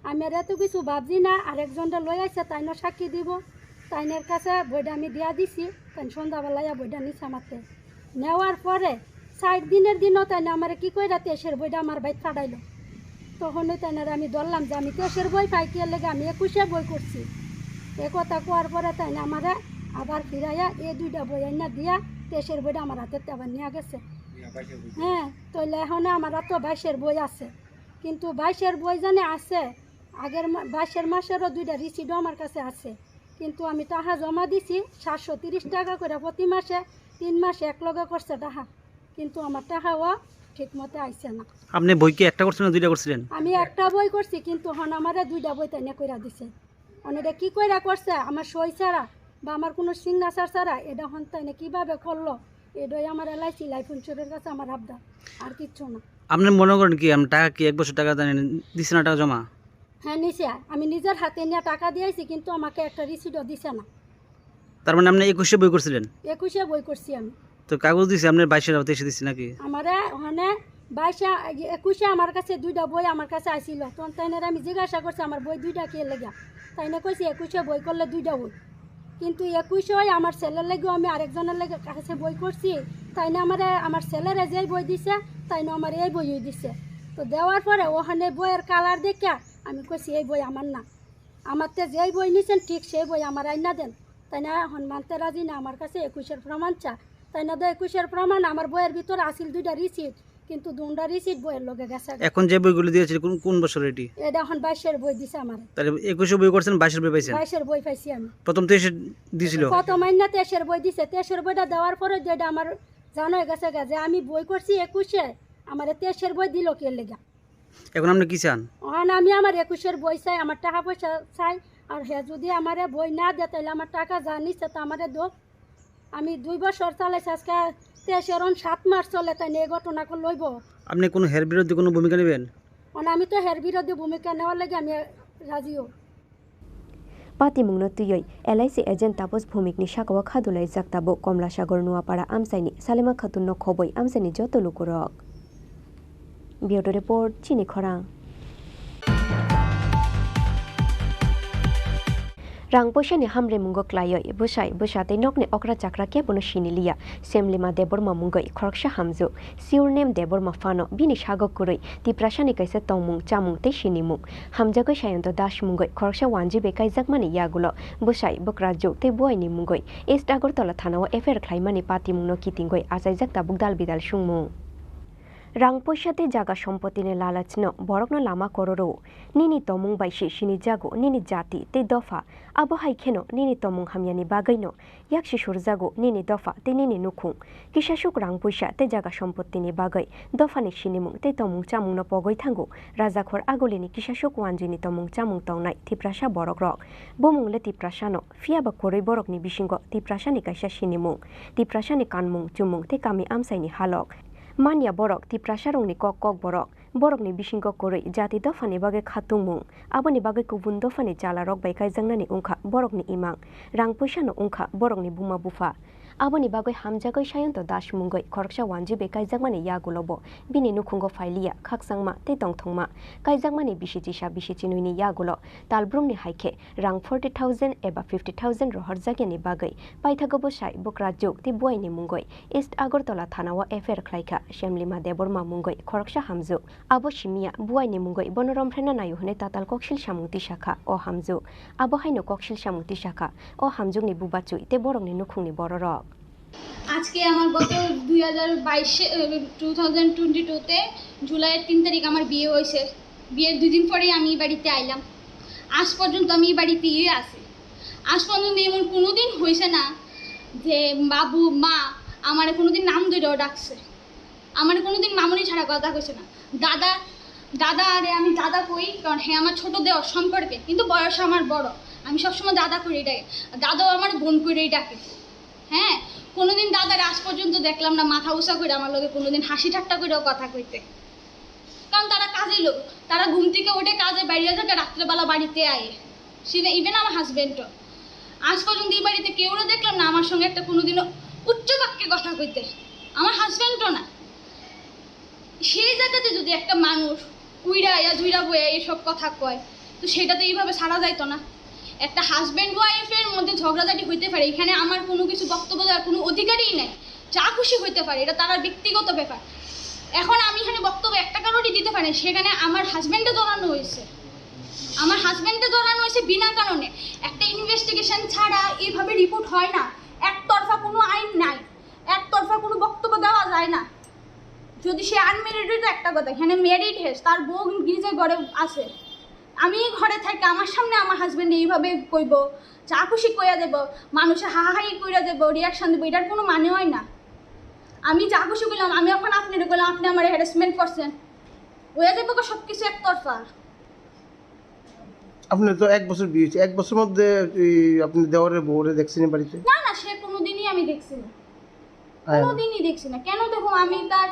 আমি আর এত কিছু ভাবছি না। আরেকজনটা লই আইছে তাইনও সাক্ষী দিব, তাইনের কাছে বইটা আমি দিয়া দিছি। তাই সন্ধ্যাবেলায় বইটা নিছে আমাকে নেওয়ার পরে 60 দিনের দিনও তাই না আমার কি কইরা 23-এর বইটা আমার বাইক ফাটাইলো। তখনই তাইনারে আমি ধরলাম যে আমি 23-এর বই পাইকিয়ে লেগে আমি 21-এর বই করছি। এ কথা কোয়ার পরে তাই না আমার আবার ফিরাইয়া এই 2টা বই আইনা দিয়া 23-এর বইটা আমার হাতে আবার নিয়ে গেছে। হ্যাঁ তাইলে এখন আমার তো 22-এর বই আছে, কিন্তু 22-এর বই জানে আছে আগের 22-এর মাসেরও 2টা রিসিডও আমার কাছে আছে, কিন্তু আমি টাকা জমা দিছি 730 টাকা করে প্রতি মাসে, 3 মাসে একলগে করছে টাকা, কিন্তু আমার টাকাও ঠিক মতো আইছে না। আপনি বই কি একটা করছিলেন না 2টা করছিলেন? আমি একটা বই করছি, কিন্তু হন আমারে 2টা বই তাই না কইরা দিছে। অনেকটা কি কইরা করছে আমার সই ছাড়া বা আমার কোনো সিগনেচার ছাড়া, এটা হন তাই না কীভাবে করলো এটাই আমার LIC লাইফ ইন্স্যুরেন্সের কাছে আমার আবদার, আর কিচ্ছু না। আপনি মনে করেন কি আমি টাকা কি 1 বছর টাকা দিছি না টাকা জমা? হ্যাঁ নিছে, আমি নিজের হাতে নিয়ে টাকা দিয়েছি, কিন্তু আমাকে একটা রিসিটও দিছে না। তার মানে আপনি 21-এ বই করছিলেন? 21-এ বই করছি আমি। তো কাগজ দিছি আপনার 22-এর আওতায় এসে দিছি নাকি? আমারে ওখানে 21-এ আমার কাছে 2টা বই আমার কাছে আইছিল, তখন তাইনারে আমি জিজ্ঞাসা করছি আমার বই 2টা কে লেগা, তাইনে কইছি 21-এ বই করলে 2টা বই, কিন্তু 21-এ আমার ছেলের লেগেও আমি আরেকজনের লেগে কাছে বই করছি। তাই না আমার ছেলেরা যেই বই দিছে তাই না আমার এই বইও দিছে। তো দেওয়ার পরে ওখানে বইয়ের কালার দেখে আমি কইছি এই বই আমার না, আমার তো যেই বই নিছেন ঠিক সেই বই আমার আইনা দেন। তাই না এখন মানতে রাজি না, আমার কাছে 21-এর প্রমাণ চা। তাই না 21-এর প্রমাণ আমার বইয়ের ভিতরে আসিল 2টা রিসিট, কিন্তু 2টা রিসিট বইয়ের লগে গেছে। এখন যে বইগুলো দিয়েছিল কোন বছর এটি? এটা এখন 22-এর বই দিছে আমার। তাহলে 21-এ বই করছেন 22-এর বই পাইছেন? 22-এর বই পাইছি আমি। প্রথম তো এসে দিছিল? প্রথম আইনা 23-এর বই দিছে। 23-এর বইটা দেওয়ার পরে যেটা আমার জানা হয়ে গেছে যে আমি বই করছি 21-এ, আমার 23-এর বই দিল কে লেগা। এখন আপনি কি চান? এখন আমি আমার 21-এর বই চাই, আমার টাকা পয়সা চাই। আর হে যদি আমার বই না দেয় তাহলে আমার টাকা যা নিচ্ছে তা আমার দো। আমি 2 বছর চালাইছি, আজকে 23-এর 7 মাস চলে, তাই এই ঘটনা করে লইব। আপনি কোনো হের বিরুদ্ধে কোনো ভূমিকা নেবেন? আমি তো হের বিরুদ্ধে ভূমিকা নেওয়ার লাগে আমি রাজিও। पातिमुंगनो तुयै LIC एजेंट तापस भूमिकनि साकावा खादुलाय जाक्ताबो कमला सागर नुआपाड़ा आमसाइनि सालेमा खातुननो खबै आमसाइनि जतो लुकुरक। ब्यूरो रिपोर्ट चिनी खरां। रां पैसानि हामरे मुंगो क्लायै बुसाय बुसाते नकने अक्रा चाक्रा केबनो सिनिलिया सेमलिमा देबरमा मुंगै खरकसा हामजु सिउर नेम देबरमा फानो बिनि सागक कुरै तिप्रासानि कैसे तंमुं चामुं ते सिनिमुं हामजागै सायन्त दास मुंगै खरकसा वानजि बेकाय जाकमानि यागुलो बुसाय बक्राजु ते बुआइनि मुंगै इस्ट आगरतला थानाव एफेर ख्लाइमानि पातिमुंनो कितिंगै आजायजाक ताबुक दाल बिदाल सुंमुं रां पैसाते जागा सम्पत्तिनि लालचनो बरकनो लामा करोरो निनि तमुं बाइसि सिनि जागो निनि जाति ते दफा आबो हाइखेनो निनि तमुं हामियानि बागैनो याक्सि सुरजागो निनि दफा ते निनि नुखुं किसासुक रां पैसा ते जागा सम्पत्तिनि बागै दफानि सिनिमुं ते तमुं चामुंनो पगै थांगो राजाखर आगलिनि किसासुक वानजिनि तमुं चामुं तंनाय तिप्रासा बरक रक बमुंले तिप्रासानो फियाबा कोरै बरकनि बिसिंग तिप्रासानि काइसा सिनिमुं तिप्रासानि कानमुं चुमुं ते कामि आमसाइनि हालक मानिया बरक तिप्रासारंनि kokborok borokni bisingo koroi jati dofani bage khatungmung aboni bage kubun dofani chalarok bai kaijangnani ungkha borokni imang rang puisano ungkha borokni buma bufa aboni bagoi hamjagoi sayonto dash mungoi khorksa wanji be kaijagmani yagulobo bini nukhungo failiya khaksangma te tongthongma kaijagmani bisichisa bisichinuini yagulo talbrumni haike rang 40,000 eba 50,000 rohor jageni bagai paithagobo sai bokrajuk te buaini mungoi east agartala thanawa efer khlaika shemlima deborma mungoi khorksa hamju abo simia buaini mungoi bonorom phrena nayuhne tatal koksil samungti shakha o hamju abo haino koksil samungti shakha o hamjungni bubachui te borokni nukhungni bororok আজকে আমার গত 2022 তে জুলাইয়ের 3 তারিখ আমার বিয়ে হয়েছে। বিয়ের 2 দিন পরেই আমি বাড়িতে আইলাম। আজ পর্যন্ত আমি বাড়িতেই আছি। আজ পর্যন্ত এমন কোনোদিন হয়েছে না যে বাবু মা আমার কোনোদিন নাম ধরেও ডাকছে, আমার কোনোদিন মামুনি ছাড়া কথা কইছে না। দাদা দাদা আরে আমি দাদা কই, কারণ হ্যাঁ আমার ছোটো দেওয়ার সম্পর্কে, কিন্তু বয়স আমার বড়, আমি সবসময় দাদা করেই ডাকে, দাদাও আমার বোন করেই ডাকে। হ্যাঁ, কোনোদিন দাদার আজ পর্যন্ত দেখলাম না মাথা উঁচা করে আমার লোকে কোনোদিন হাসি ঠাট্টা করেও কথা কইতে, কারণ তারা কাজেই লোক, তারা ঘুম থেকে উঠে কাজে বাইরে থাকে, রাত্রেবেলা বাড়িতে আয়ে। সেটা ইভেন আমার হাজব্যান্ডও আজ পর্যন্ত এই বাড়িতে কেউরে দেখলাম না আমার সঙ্গে একটা কোনোদিনও উচ্চ বাক্যে কথা কইতে, আমার হাজব্যান্ডও না। সেই জায়গাতে যদি একটা মানুষ উইরা ইয়া জুইরা বইয়া এইসব কথা কয়, তো সেটা তো এইভাবে ছাড়া যাইতো না। একটা হাজব্যান্ড ওয়াইফের মধ্যে ঝগড়াঝাটি হইতে পারে, এখানে আমার কোনো কিছু বক্তব্য দেওয়ার কোনো অধিকারই নেই, যা খুশি হইতে পারে, এটা তার ব্যক্তিগত ব্যাপার। এখন আমি এখানে বক্তব্য একটা কারণেই দিতে পারি, সেখানে আমার হাজব্যান্ডে জড়ানো হয়েছে, আমার হাজব্যান্ডে জড়ানো হয়েছে বিনা কারণে। একটা ইনভেস্টিগেশন ছাড়া এইভাবে রিপোর্ট হয় না, একতরফা কোনো আইন নাই, একতরফা কোনো বক্তব্য দেওয়া যায় না। যদি সে আনমেরিড তো একটা কথা, এখানে মেরিড হেস, তার বউ গির্জে ঘরে আছে, আমি ঘরে থাকি, আমার সামনে আমার হাজব্যান্ড এইভাবে কইব, যা খুশি কইয়া দেব, মানুষে হাহাহাই কইরা দেব, রিয়াকশান দেবো, এটার কোনো মানে হয় না। আমি যা খুশি করলাম, আমি এখন আপনার করলাম, আপনি আমার হ্যারাসমেন্ট করছেন, হয়ে যাবো সব কিছু একতরফা। আপনার তো 1 বছর বিয়ে হয়েছে, 1 বছরের মধ্যে আপনি দেওয়ারের বউরে দেখছেন বাড়িতে? না না, সে কোনোদিনই আমি দেখছি না, কোনোদিনই দেখছি না। কেন দেখুন, আমি তার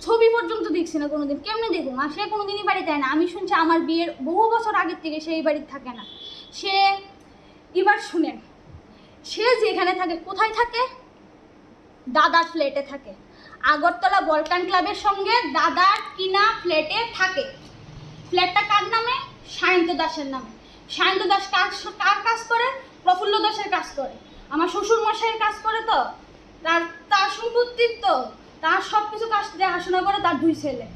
ছবি পর্যন্ত দেখছি না কোনোদিন, কেমনে দেখুন? আর সে কোনোদিনই বাড়িতে যায় না। আমি শুনছি আমার বিয়ের বহু বছর আগের থেকে সেই বাড়িতে থাকে না সে। এবার শুনেন, সে যেখানে থাকে, কোথায় থাকে? দাদার ফ্ল্যাটে থাকে, আগরতলা বলকান ক্লাবের সঙ্গে দাদার কিনা ফ্ল্যাটে থাকে। ফ্ল্যাটটা কার নামে? সায়ন্ত দাসের নামে। সায়ন্ত দাস কার কাজ করে? প্রফুল্ল দাসের কাজ করে, আমার শ্বশুর মশাইয়ের কাজ করে, তো তার সম্পত্তির, তো তার সব কিছু কাজ দেখাশোনা করে তার 2 ছেলে।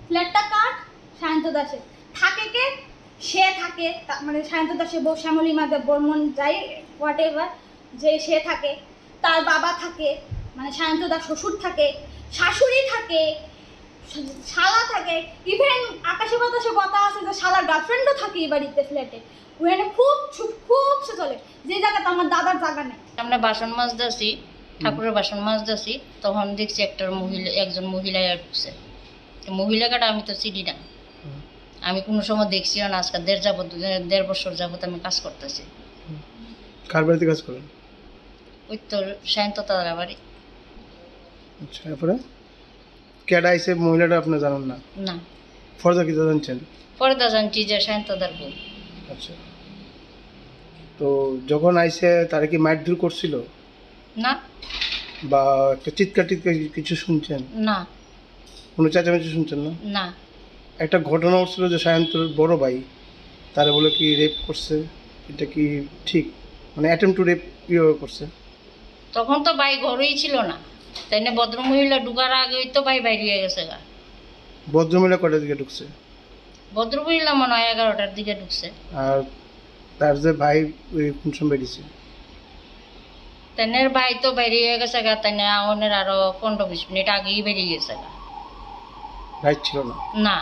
ফ্ল্যাটটা কার? সায়ন্ত দাসের। থাকে কে? সে থাকে, মানে সায়ন্ত দাসের বউ শ্যামলী মাদেব বর্মন, যাই হোয়াট এভার, যে সে থাকে, তার বাবা থাকে, মানে সায়ন্ত দাস শ্বশুর থাকে, শাশুড়ি থাকে, শালা থাকে, ইভেন আকাশে বাতাসে কথা আছে যে শালার গার্লফ্রেন্ডও থাকে এই বাড়িতে ফ্ল্যাটে। ওখানে খুব সে চলে, যে জায়গাতে আমার দাদার জায়গা নেই। আমরা বাসন মাজতেছি, ঠাকুরের বাসন মাজতেছি, তখন দেখছি একজন মহিলা ঢুকছে। মহিলাটা আমি তো চিনি না, আমি কোনো সময় দেখছিও না। আজকে 1.5 বছর যাবত আমি কাজ করতেছি। কার বাড়িতে কাজ করেন? ওই তো সায়ন্ত দাদার বাড়ি। আচ্ছা, এরপরে কেডা আইছে মহিলাটা আপনি জানেন না? না। ফরদা কি জানছেন? ফরদা জানছি যে সায়ন্ত দাদার বউ। আচ্ছা, তো যখন আইছে তারা কি মারধর করছিল? না। বা একটা চিৎকার কিছু শুনছেন? না। কোনো চেঁচামেচি শুনছেন না? না। একটা ঘটনা হচ্ছিল যে সায়ন্তর বড় ভাই তারা বলে কি রেপ করছে, এটা কি ঠিক? মানে অ্যাটেম্প টু রেপ করছে। তখন তো ভাই ঘরেই ছিল না, তাই না? ভদ্রমহিলা ঢুকার আগেই তো ভাই বাইরে গেছে গা। ভদ্রমহিলা কটার দিকে ঢুকছে? ভদ্রমহিলা মনে হয় 11টার দিকে ঢুকছে। আর তার যে ভাই কোন সময় বেরিয়েছে? তাইনের ভাই তো বেরিয়ে গেছে গা, তাই না? ওনের আরো 15-20 মিনিট আগেই বেরিয়ে গেছে গা। ভাই ছিল না? না।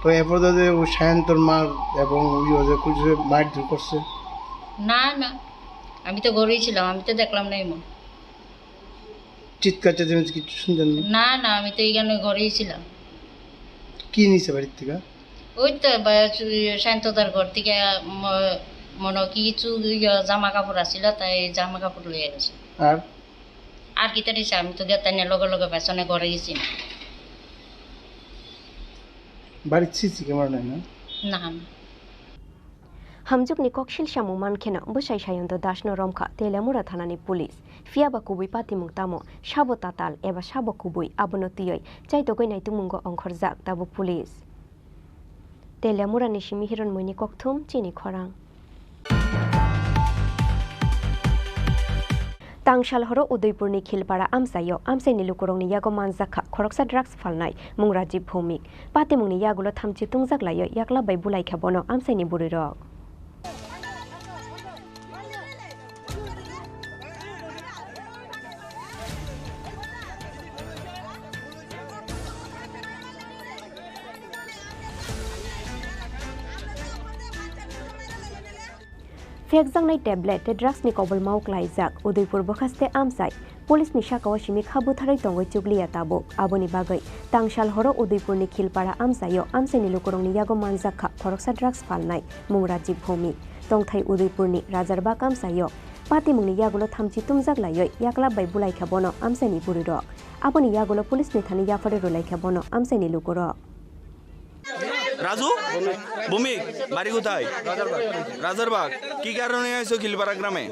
তো এরপর যে ওই সায়ন্তর মা এবং ওই মারধর করছে? না না, আমি তো ঘরেই ছিলাম, আমি তো দেখলাম না এমন। চিৎকার চেঁচামেচি কিছু শুনছেন না? না না, আমি তো এইখানে ঘরেই ছিলাম। কি নিছে বাড়ির থেকে? ওই তো শান্তদার ঘর থেকে মনে কিছু জামা কাপড় আসছিল, তাই জামা কাপড় লইয়া গেছে। আর কি তারিছে? আমি তো গেতাই না, লগে লগে পেছনে ঘরে গেছি না। বাড়ির সিসি ক্যামেরা নাই না? না। Hamjukni kokshil shamu mankhena busai sayonto dashno romkha telemura thanani pulis fiaba kubui patimung tamo shabo tatal eba shabo kubui abono tiyoi chaito goi nai tumungo ongkhorjak tabo pulis telemura ni simi hiron moini kokthum chini khorang Tangshal horo Udaipurni khilpara amsayo amsaini lukurongni yago manjakha khoroksa drugs falnai mungraji bhumik patimungni yagulo thamchi tungjaklayo yakla bai bulai khabono amsaini burirok फेकजांनाय tablet ड्राग्सनि कबल मावक्लायजाक उदयपुर बखास्ते आमसाय पुलिसनि साकाव सिमी खाबुथारै दंगै चुगलिया ताबो आबोनि बागै तांसाल हरो उदयपुरनि खिलपाड़ा आमसायो आमसायनि लुकरंनि यागो मानजाखा खरकसा drugs फालनाय मुं राजीव भूमि तंथाय उदयपुरनि राजारबाग आमसायो पातिमुंनि यागुलो थामथि तुमजागलायै याक्लाबाय बुलायखा बनो आमसायनि बुरिरक आबोनि यागुलो पुलिसनि थानि याफारे रुलायखा बनो आमसायनि लुकरक রাজু ভূমিক বাড়ি কোথায় রাজারবাগ কি কারণে আইছো খিলপাড়া গ্রামে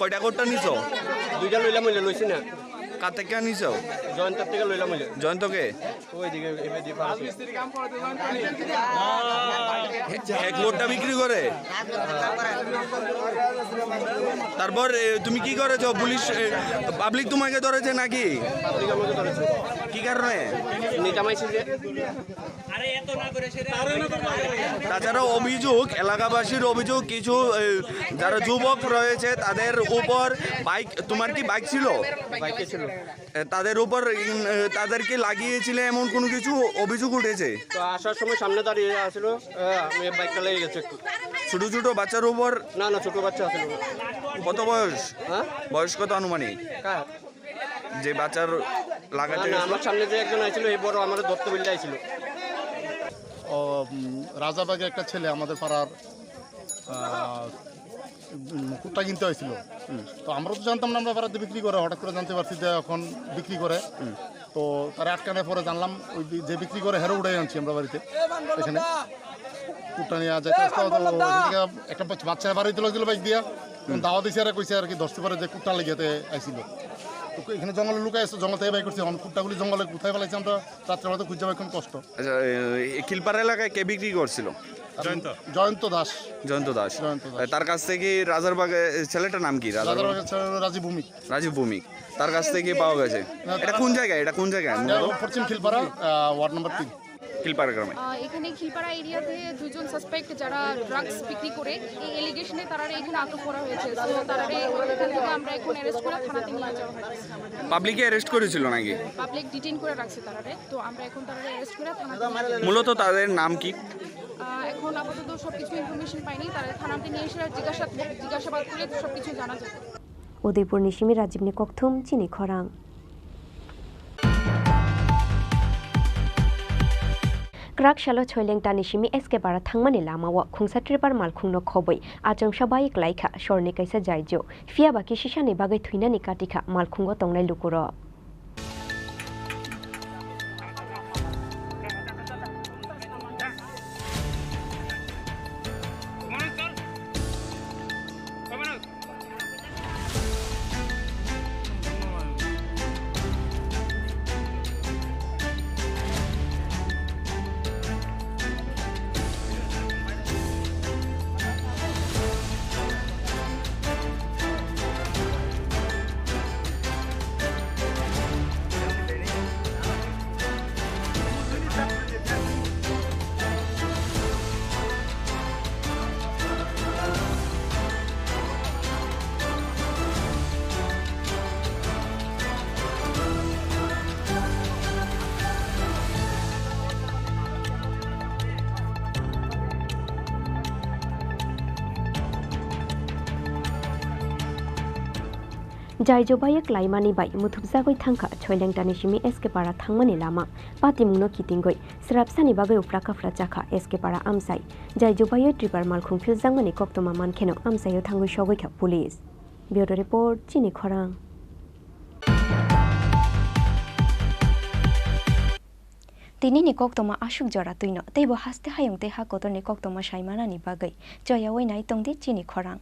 কয়টা কোটটা নিছো দুইটা লইলাম লইছি না কার থেকে নিছো জয়ন্ত থেকে লইলাম জয়ন্তকে ওইদিকে এক লোডটা বিক্রি করে তারপর তুমি কি করেছো পুলিশ পাবলিক তোমাকে ধরেছে নাকি পাবলিক আমাকে ধরেছে কি কারণে নিজামাইছে যে তাছাড়া অভিযোগ এলাকাবাসীর অভিযোগ কিছু যারা যুবক রয়েছে তাদের উপর বাইক তোমার কি বাইক ছিল বাইকে ছিল তাদের উপর তাদেরকে লাগিয়েছিলে এমন কোনো কিছু অভিযোগ উঠেছে তো আসার সময় সামনে দাঁড়িয়ে আছিল আমি বাইকটা লেগে গেছে একটু ছোট ছোট বাচ্চার উপর না না ছোট বাচ্চা আছিল কত বয়স বয়স কত আনুমানিক যে বাচ্চার লাগাতে আমার সামনে যে একজন আইছিল এই বড় আমাদের ধরতে বললে আইছিল রাজাবাগে একটা ছেলে আমাদের পাড়ার কুট্টা কিনতে হয়েছিল তো আমরা তো জানতাম না আমরা পাড়াতে বিক্রি করে হঠাৎ করে জানতে পারছি যে এখন বিক্রি করে তো তারা আটকানোর পরে জানলাম ওই যে বিক্রি করে হেরো উড়াই আনছি আমরা বাড়িতে এখানে কুট্টা নিয়ে যাইতে একটা বাচ্চা বাড়িতে লোক দিল বাইক দিয়া দাওয়া দিয়েছে আর কইছে আর কি ধরতে পারে যে কুট্টা লেগেতে আইছিল তো এখানে জঙ্গলে লুকাই আসছে জঙ্গল থেকে বাই করছে এখন কুট্টাগুলি জঙ্গলে কোথায় ফেলাইছে আমরা রাত্রেবেলা তো খুঁজে যাওয়া এখন কষ্ট আচ্ছা খিলপাড়া এলাকায় কে বিক্রি করছিল জয়ন্ত দাস তার কাছ থেকে রাজারবাগে ছেলেটার নাম কি রাজীব ভূমিক তার কাছ থেকে পাওয়া গেছে এটা কোন জায়গায় পশ্চিম খিলপাড়া ওয়ার্ড নম্বর 3 খিলপাড়া গ্রামে এখানে খিলপাড়া এরিয়াতে দুজন সাসপেক্ট যারা ড্রাগস বিক্রি করে এই এলিগেশনে তারা এখানে আটক করা হয়েছে তো তারা এখান থেকে আমরা এখন অ্যারেস্ট করে থানাতে নিয়ে যাওয়া হয়েছে পাবলিকে অ্যারেস্ট করেছিল নাকি পাবলিক ডিটেইন করে রাখছে তারা তো আমরা এখন তারা অ্যারেস্ট করে থানাতে মূলত তাদের নাম কি এখন আপাতত সবকিছু ইনফরমেশন পাইনি তারা থানাতে নিয়ে এসে জিজ্ঞাসাবাদ করে সবকিছু জানা যাবে उदयपुर निशिमी राजीवनि कक्थुम चिनी खरां क्राकशालो छोइलेंटा निशिमी एसके बारा थांगमानि लामाव खुंसा ट्रिपार मालखुंनो खबै आचंसा बाइक लाइखा सरनि कैसा जायजो फिया बाकी सिसानि बागै थुइनानि काटिखा मालखुंगो तंनाय लुकुरो जायजोबायक लाइमानि बाय मुथुबजागै थांखा छोइलेंटानि सिमी एसके पारा थांमानि लामा पातिमुंनो कितिंगै स्राबसानि बागै उफ्रा काफ्रा जाखा एसके पारा आमसाय जायजोबायै ट्रिपार मालखुं फिलजांमानि कक्तमा मानखेनो आमसायो थांगै सगैखा पुलिस ब्यूरो रिपोर्ट चिनी खरां तिनिनि कक्तमा आशुक जरा तुइनो तैबो हास्ते हायंते हा कतरनि कक्तमा साइमानानि बागै जयावै नाय तंदि चिनी खरां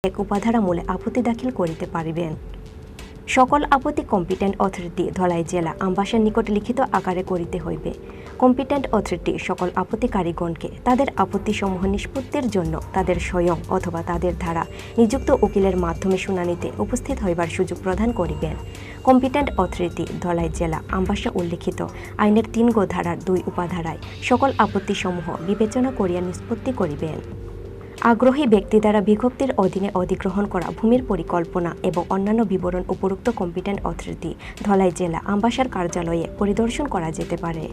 এক উপাধারামূলে আপত্তি দাখিল করিতে পারিবেন। সকল আপত্তি কম্পিটেন্ট অথরিটি ধলাই জেলা আমবাসার নিকট লিখিত আকারে করিতে হইবে। কম্পিটেন্ট অথরিটি সকল আপত্তিকারীগণকে তাদের আপত্তিসমূহ নিষ্পত্তির জন্য তাদের স্বয়ং অথবা তাদের দ্বারা নিযুক্ত উকিলের মাধ্যমে শুনানিতে উপস্থিত হইবার সুযোগ প্রদান করিবেন। কম্পিটেন্ট অথরিটি ধলাই জেলা আমবাসা উল্লিখিত আইনের ৩ ধারার ২ উপাধারায় সকল আপত্তিসমূহ বিবেচনা করিয়া নিষ্পত্তি করিবেন। আগ্রহী ব্যক্তি দ্বারা বিজ্ঞপ্তির অধীনে অধিগ্রহণ করা ভূমির পরিকল্পনা এবং অন্যান্য বিবরণ উপরোক্ত কম্পিটেন্ট অথরিটি ধলাই জেলা আমবাসার কার্যালয়ে পরিদর্শন করা যেতে পারে।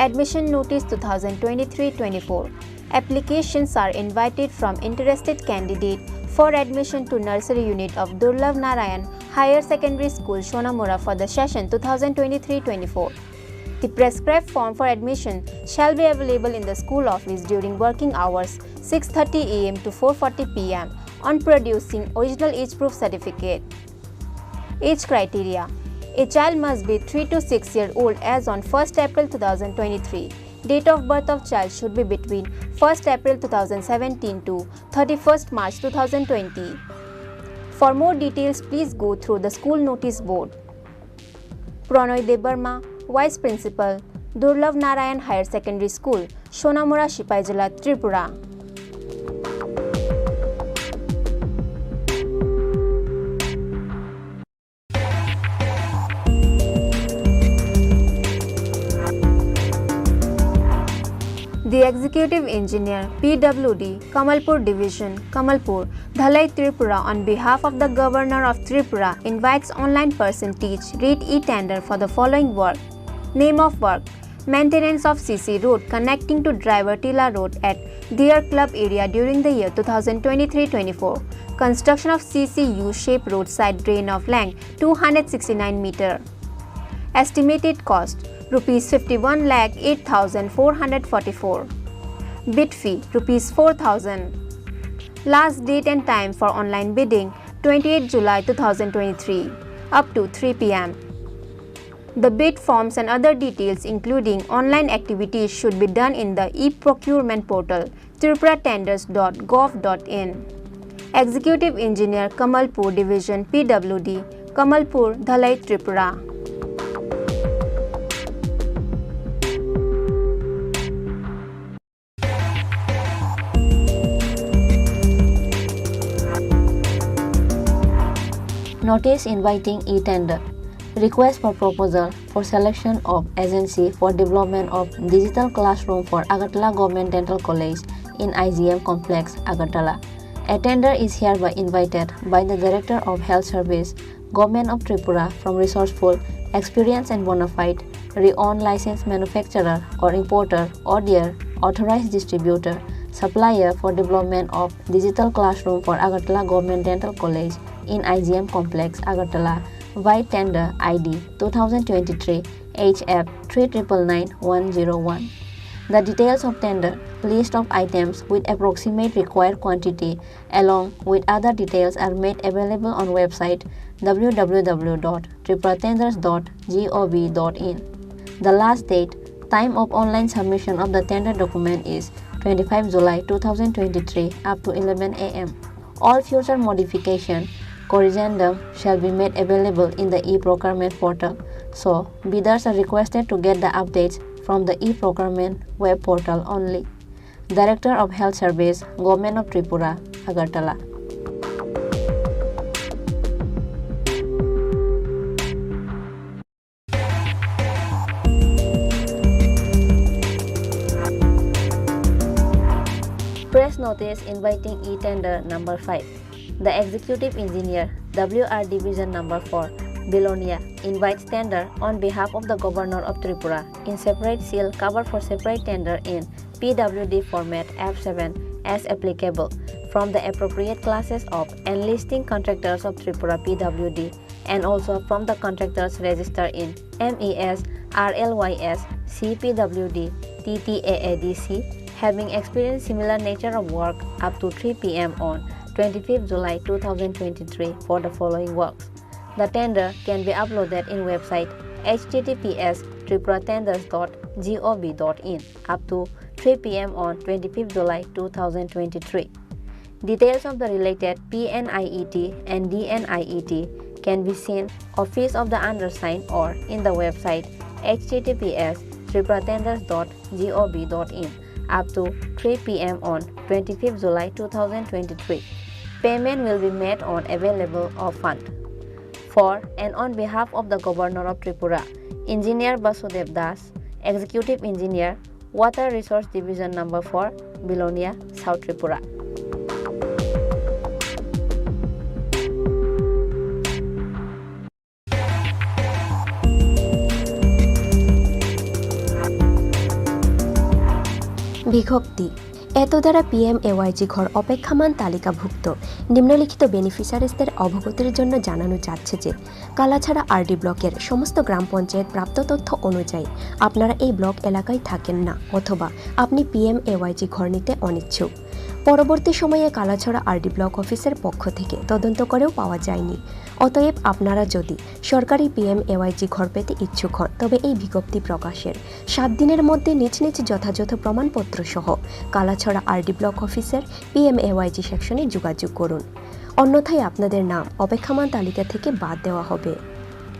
Admission Notice 2023-24. Applications are invited from interested candidate for admission to Nursery Unit of Durlabh Narayan Higher Secondary School, Shonamura for the session 2023-24. The prescribed form for admission shall be available in the school office during working hours 6:30 am to 4:40 pm on producing original age proof certificate. Age criteria: a child must be 3 to 6 years old as on 1st April 2023. Date of birth of child should be between 1st April 2017 to 31st March 2020. For more details, please go through the school notice board. Pranoy Debarma, Vice Principal, Durlabh Narayan Higher Secondary School, Shonamura, Sipaijala, Tripura. The Executive Engineer, PWD, Kamalpur Division, Kamalpur, Dhalai, Tripura, on behalf of the Governor of Tripura, invites online person teach read e-tender for the following work. Name of work: maintenance of CC road connecting to Driver Tila Road at Deer Club area during the year 2023-24. Construction of CC U-shaped roadside drain of length 269 meter. Estimated cost Rupees 51,08,444. Bid fee Rupees 4,000. Last date and time for online bidding 28 July 2023 up to 3 pm. The bid forms and other details including online activities should be done in the e-procurement portal tripuratenders.gov.in. Executive Engineer, Kamalpur Division, PWD, Kamalpur, Dhalai, Tripura. Notice inviting e-tender. Request for proposal for selection of agency for development of digital classroom for Agartala Government Dental College in IGM Complex, Agartala. A tender is hereby invited by the Director of Health Service, Government of Tripura from resourceful, experienced and bona fide, renowned licensed manufacturer or importer or their authorized distributor, supplier for development of digital classroom for Agartala Government Dental College in IGM Complex, Agartala, by tender ID 2023 HF 3999101. The details of tender, list of items with approximate required quantity along with other details are made available on website www.tripuratenders.gov.in. The last date, time of online submission of the tender document is 25 July 2023 up to 11 am. All future modification corrigendum shall be made available in the e-procurement portal, so bidders are requested to get the updates from the e-procurement web portal only. Director of Health Service, Government of Tripura, Agartala. Press notice inviting e-tender number 5. The Executive Engineer, WR Division number 4, Belonia, invites tender on behalf of the Governor of Tripura in separate seal cover for separate tender in PWD format F7 as applicable from the appropriate classes of enlisting contractors of Tripura PWD and also from the contractors registered in MES, RLYS, CPWD, TTAADC, having experienced similar nature of work up to 3 pm on 25th July 2023 for the following works. The tender can be uploaded in website https://tripuratenders.gov.in up to 3 p.m. on 25th July 2023. Details of the related PNIET and DNIET can be seen Office of the Undersigned or in the website https://tripuratenders.gov.in up to 3 p.m. on 25th July 2023. Payment will be made on available of fund. For and on behalf of the Governor of Tripura, Engineer Basudev Das, Executive Engineer, Water Resource Division Number 4, Bilonia, South Tripura. বিজ্ঞপ্তি এত দ্বারা PMAY-G ঘর অপেক্ষমান তালিকাভুক্ত নিম্নলিখিত বেনিফিশিয়ারিজদের অবগতির জন্য জানানো যাচ্ছে যে কালাছাড়া আরডি ব্লকের সমস্ত গ্রাম পঞ্চায়েত প্রাপ্ত তথ্য অনুযায়ী আপনারা এই ব্লক এলাকায় থাকেন না অথবা আপনি পিএমএওয়াইজি ঘর নিতে অনিচ্ছুক। পরবর্তী সময়ে কালাছড়া আরডি ব্লক অফিসের পক্ষ থেকে তদন্ত করেও পাওয়া যায়নি। অতএব আপনারা যদি সরকারি পিএমএওয়াইজি ঘর পেতে ইচ্ছুক হন তবে এই বিজ্ঞপ্তি প্রকাশের 7 দিনের মধ্যে নিজ নিজ যথাযথ প্রমাণপত্র সহ কালাছড়া আরডি ব্লক অফিসের পিএমএওয়াইজি সেকশনে যোগাযোগ করুন। অন্যথায় আপনাদের নাম অপেক্ষমান তালিকা থেকে বাদ দেওয়া হবে।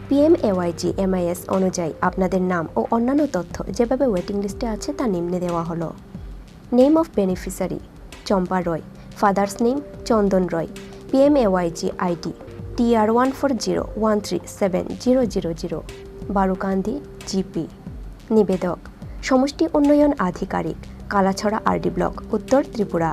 পিএমএওয়াইজি এমআইএস অনুযায়ী আপনাদের নাম ও অন্যান্য তথ্য যেভাবে ওয়েটিং লিস্টে আছে তা নিম্নে দেওয়া হলো। Name of beneficiary Champa Roy, father's name Chandan Roy, PMAYG ID TR14013700, Barukandi GP. নিবেদক সমষ্টি উন্নয়ন আধিকারিক, কালাছড়া আরডি ব্লক, উত্তর Tripura.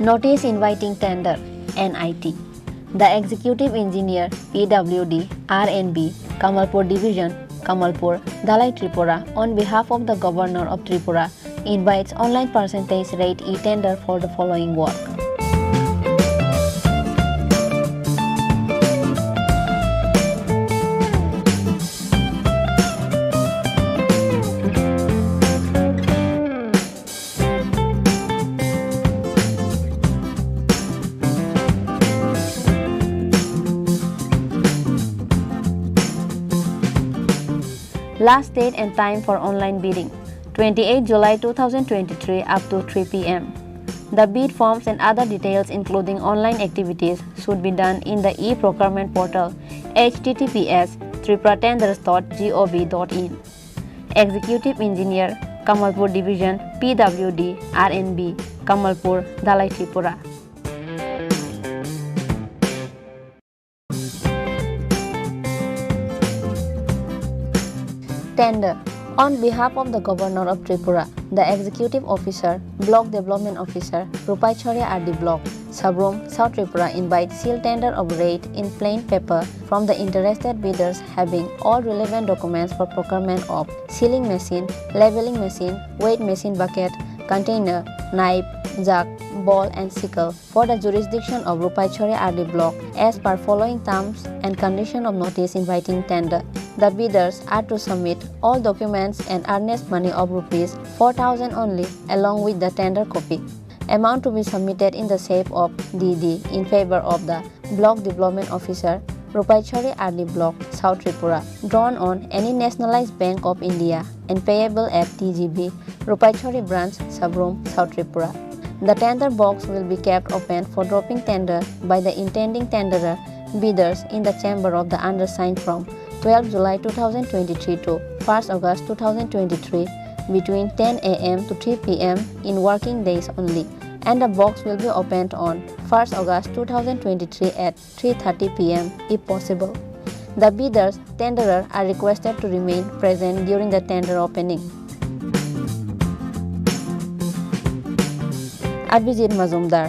Notice inviting tender NIT. The Executive Engineer PWD RNB Kamalpur Division, Kamalpur, Dalai Tripura, on behalf of the Governor of Tripura, invites online percentage rate e-tender for the following work. Last date and time for online bidding, 28 July 2023 up to 3 p.m. The bid forms and other details including online activities should be done in the e-procurement portal https://tripuratenders.gov.in. Executive Engineer, Kamalpur Division, PWD, RNB, Kamalpur, Dalai Tripura. Tender. On behalf of the Governor of Tripura, the Executive Officer, Block Development Officer, Rupaichhori RD Block, Sabrom, South Tripura invites seal tender of rate in plain paper from the interested bidders having all relevant documents for procurement of sealing machine, leveling machine, weight machine bucket, container, knife, jug, ball and sickle for the jurisdiction of Rupaichhori RD Block as per following terms and condition of notice inviting tender. The bidders are to submit all documents and earnest money of ₹4,000 only along with the tender copy. Amount to be submitted in the shape of DD in favor of the Block Development Officer, Rupaichhori RD Block, South Tripura, drawn on any nationalized Bank of India and payable at TGB, Rupaichhori Branch, Sabrom, South Tripura. The tender box will be kept open for dropping tender by the intending tenderer bidders in the chamber of the undersigned from 12 July 2023 to 1st August 2023 between 10 a.m. to 3 p.m. in working days only, and the box will be opened on 1st August 2023 at 3:30 p.m. if possible. The bidders, tenderer are requested to remain present during the tender opening. Abhijit Mazumdar,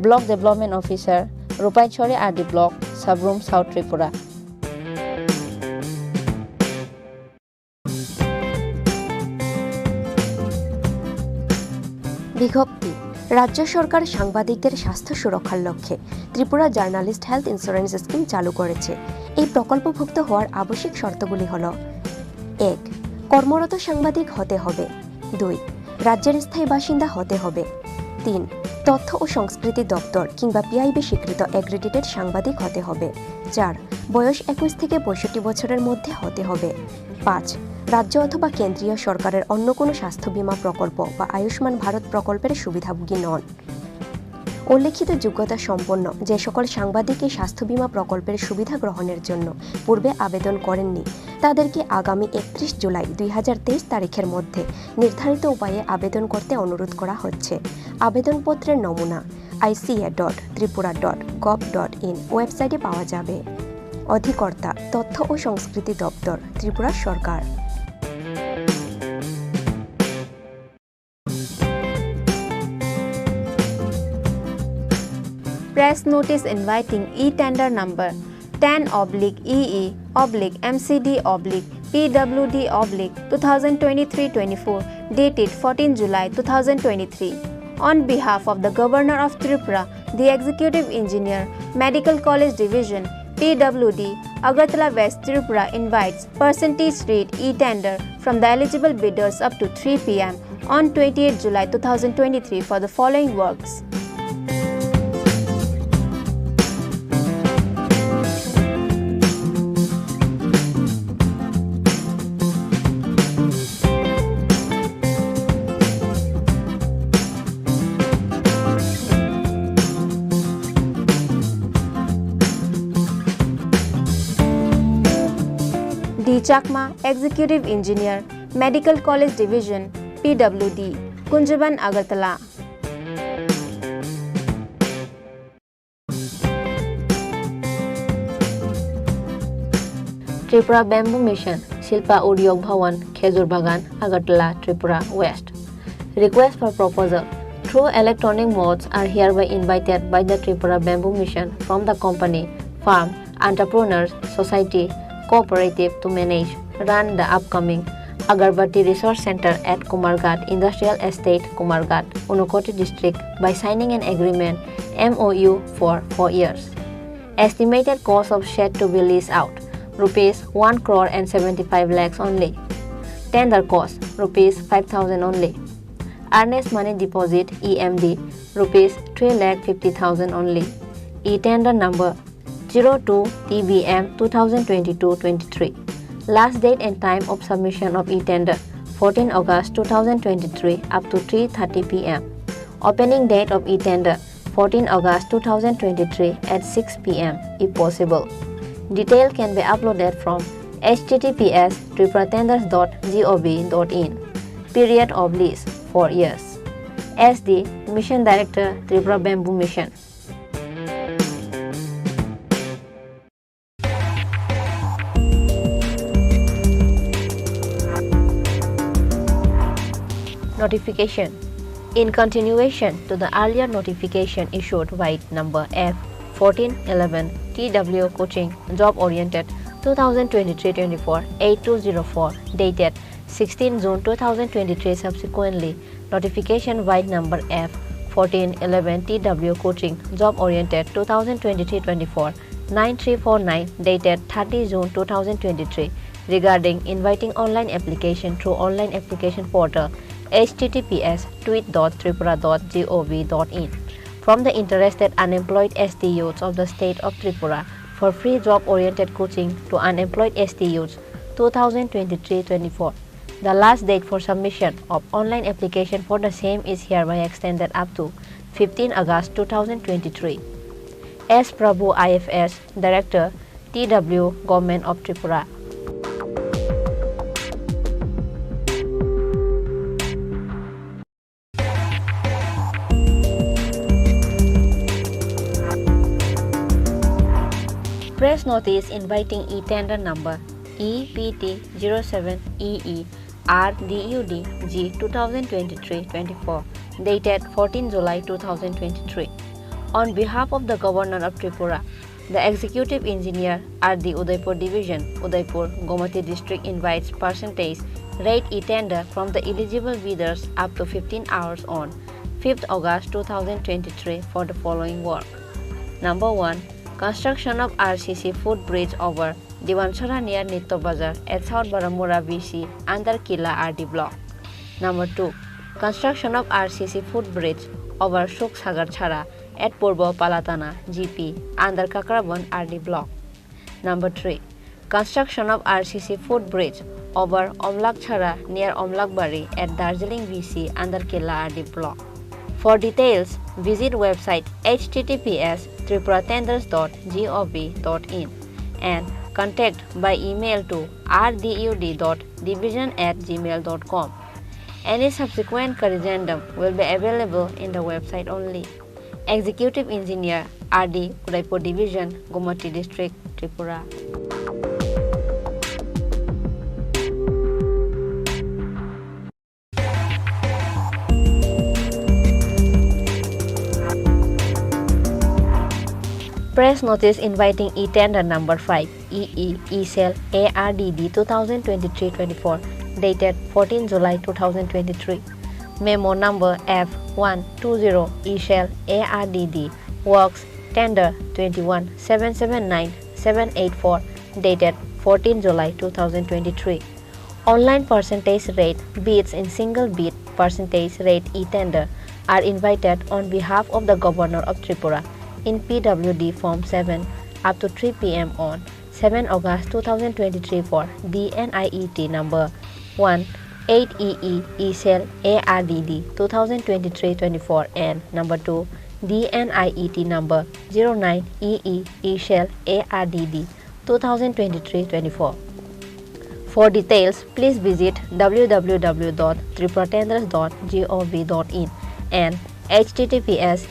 Block Development Officer, Rupaichhori RD Block, Sabrom, South Tripura. বিজ্ঞপ্তি রাজ্য সরকার সাংবাদিকদের স্বাস্থ্য সুরক্ষার লক্ষ্যে Tripura journalist health insurance scheme চালু করেছে। এই প্রকল্পভুক্ত হওয়ার আবশ্যিক শর্তগুলি হল: 1. কর্মরত সাংবাদিক হতে হবে। 2. রাজ্যের স্থায়ী বাসিন্দা হতে হবে। 3. তথ্য ও সংস্কৃতি দপ্তর কিংবা পিআইবি স্বীকৃত অ্যাক্রেডিটেড সাংবাদিক হতে হবে। 4. বয়স 21 থেকে 65 বছরের মধ্যে হতে হবে। 5. রাজ্য অথবা কেন্দ্রীয় সরকারের অন্য কোনো স্বাস্থ্য বীমা প্রকল্প বা আয়ুষ্মান ভারত প্রকল্পের সুবিধাভোগী নন। উল্লেখিত যোগ্যতা সম্পন্ন যে সকল সাংবাদিক এই স্বাস্থ্য বীমা প্রকল্পের সুবিধা গ্রহণের জন্য পূর্বে আবেদন করেননি, তাদেরকে আগামী 31 জুলাই 2023 তারিখের মধ্যে নির্ধারিত উপায়ে আবেদন করতে অনুরোধ করা হচ্ছে। আবেদনপত্রের নমুনা ica.tripura.gov.in ওয়েবসাইটে পাওয়া যাবে। অধিকর্তা তথ্য ও সংস্কৃতি দপ্তর, ত্রিপুরা সরকার। Press notice inviting e-tender number 10/EE/MCD/PWD/2023-24 dated 14 July 2023. On behalf of the Governor of Tripura, the Executive Engineer, Medical College Division, PWD, Agartala West Tripura invites percentage rate e-tender from the eligible bidders up to 3 p.m. on 28 July 2023 for the following works. D. Chakma, Executive Engineer, Medical College Division, PWD, Kunjaban, Agartala. Tripura Bamboo Mission, Shilpa Udyog Bhawan, Khezur Bagan, Agartala, Tripura West. Request for proposal through electronic modes are hereby invited by the Tripura Bamboo Mission from the company, firm, entrepreneurs, society, cooperative to manage, run the upcoming Agarbati Resource Center at Kumarghat Industrial Estate, Kumarghat, Unakoti District by signing an agreement MOU for 4 years. Estimated cost of shed to be leased out, rupees 1 crore and 75 lakhs only. Tender cost, rupees 5,000 only. Earnest money deposit EMD, rupees 3,50,000 only. E-tender number 02 TBM 2022-23. Last date and time of submission of e-tender 14 August 2023 up to 3:30 p.m. Opening date of e-tender 14 August 2023 at 6 p.m. if possible. Detail can be uploaded from https://tripuratenders.gov.in. Period of lease 4 years. SD Mission Director, Tripura Bamboo Mission. Notification. In continuation to the earlier notification issued by number F1411 TW Coaching Job Oriented 2023-24 8204 dated 16 June 2023, subsequently notification by number F1411 TW Coaching Job Oriented 2023-24 9349 dated 30 June 2023 regarding inviting online application through online application portal https://tweet.tripura.gov.in from the interested unemployed ST youths of the state of Tripura for free job-oriented coaching to unemployed ST youths 2023-24. The last date for submission of online application for the same is hereby extended up to 15 August 2023. S. Prabhu IFS, Director, TW, Government of Tripura. Press notice inviting e-tender number EPT07EE RDUD G 2023-24 dated 14 July 2023. On behalf of the Governor of Tripura, the Executive Engineer at the Udaipur Division, Udaipur, Gomati District invites percentage rate e-tender from the eligible bidders up to 15 hours on 5th August 2023 for the following work. Number 1. Construction of RCC footbridge over Diwanchara near Nitto Bazar at South Baramura BC under Kila RD block. Number 2. Construction of RCC footbridge over Shuk Sagar Chhara at Purbo Palatana GP under Kakrabon RD block. Number 3. Construction of RCC footbridge over Omlak Chhara near Omlakbari at Darjeeling BC under Kila RD block. For details, visit website https://tripuratenders.gov.in and contact by email to rdud.division@gmail.com. Any subsequent corrigendum will be available in the website only. Executive Engineer RD Udaipur Division, Gumati District, Tripura. Press notice inviting e-tender number 5 EE E-Cell ARDD 2023-24 dated 14 July 2023. Memo number F120 E-Cell ARDD Works Tender 21779784 dated 14 July 2023. Online percentage rate bids in single bid percentage rate e-tender are invited on behalf of the Governor of Tripura in PWD Form 7 up to 3 p.m. on 7 August 2023 for DNIET number 1-8EE E-Cell ARDD 2023-24 and number 2 DNIET number 09EE E-Cell ARDD 2023-24. For details, please visit www.tripuratenders.gov.in and https://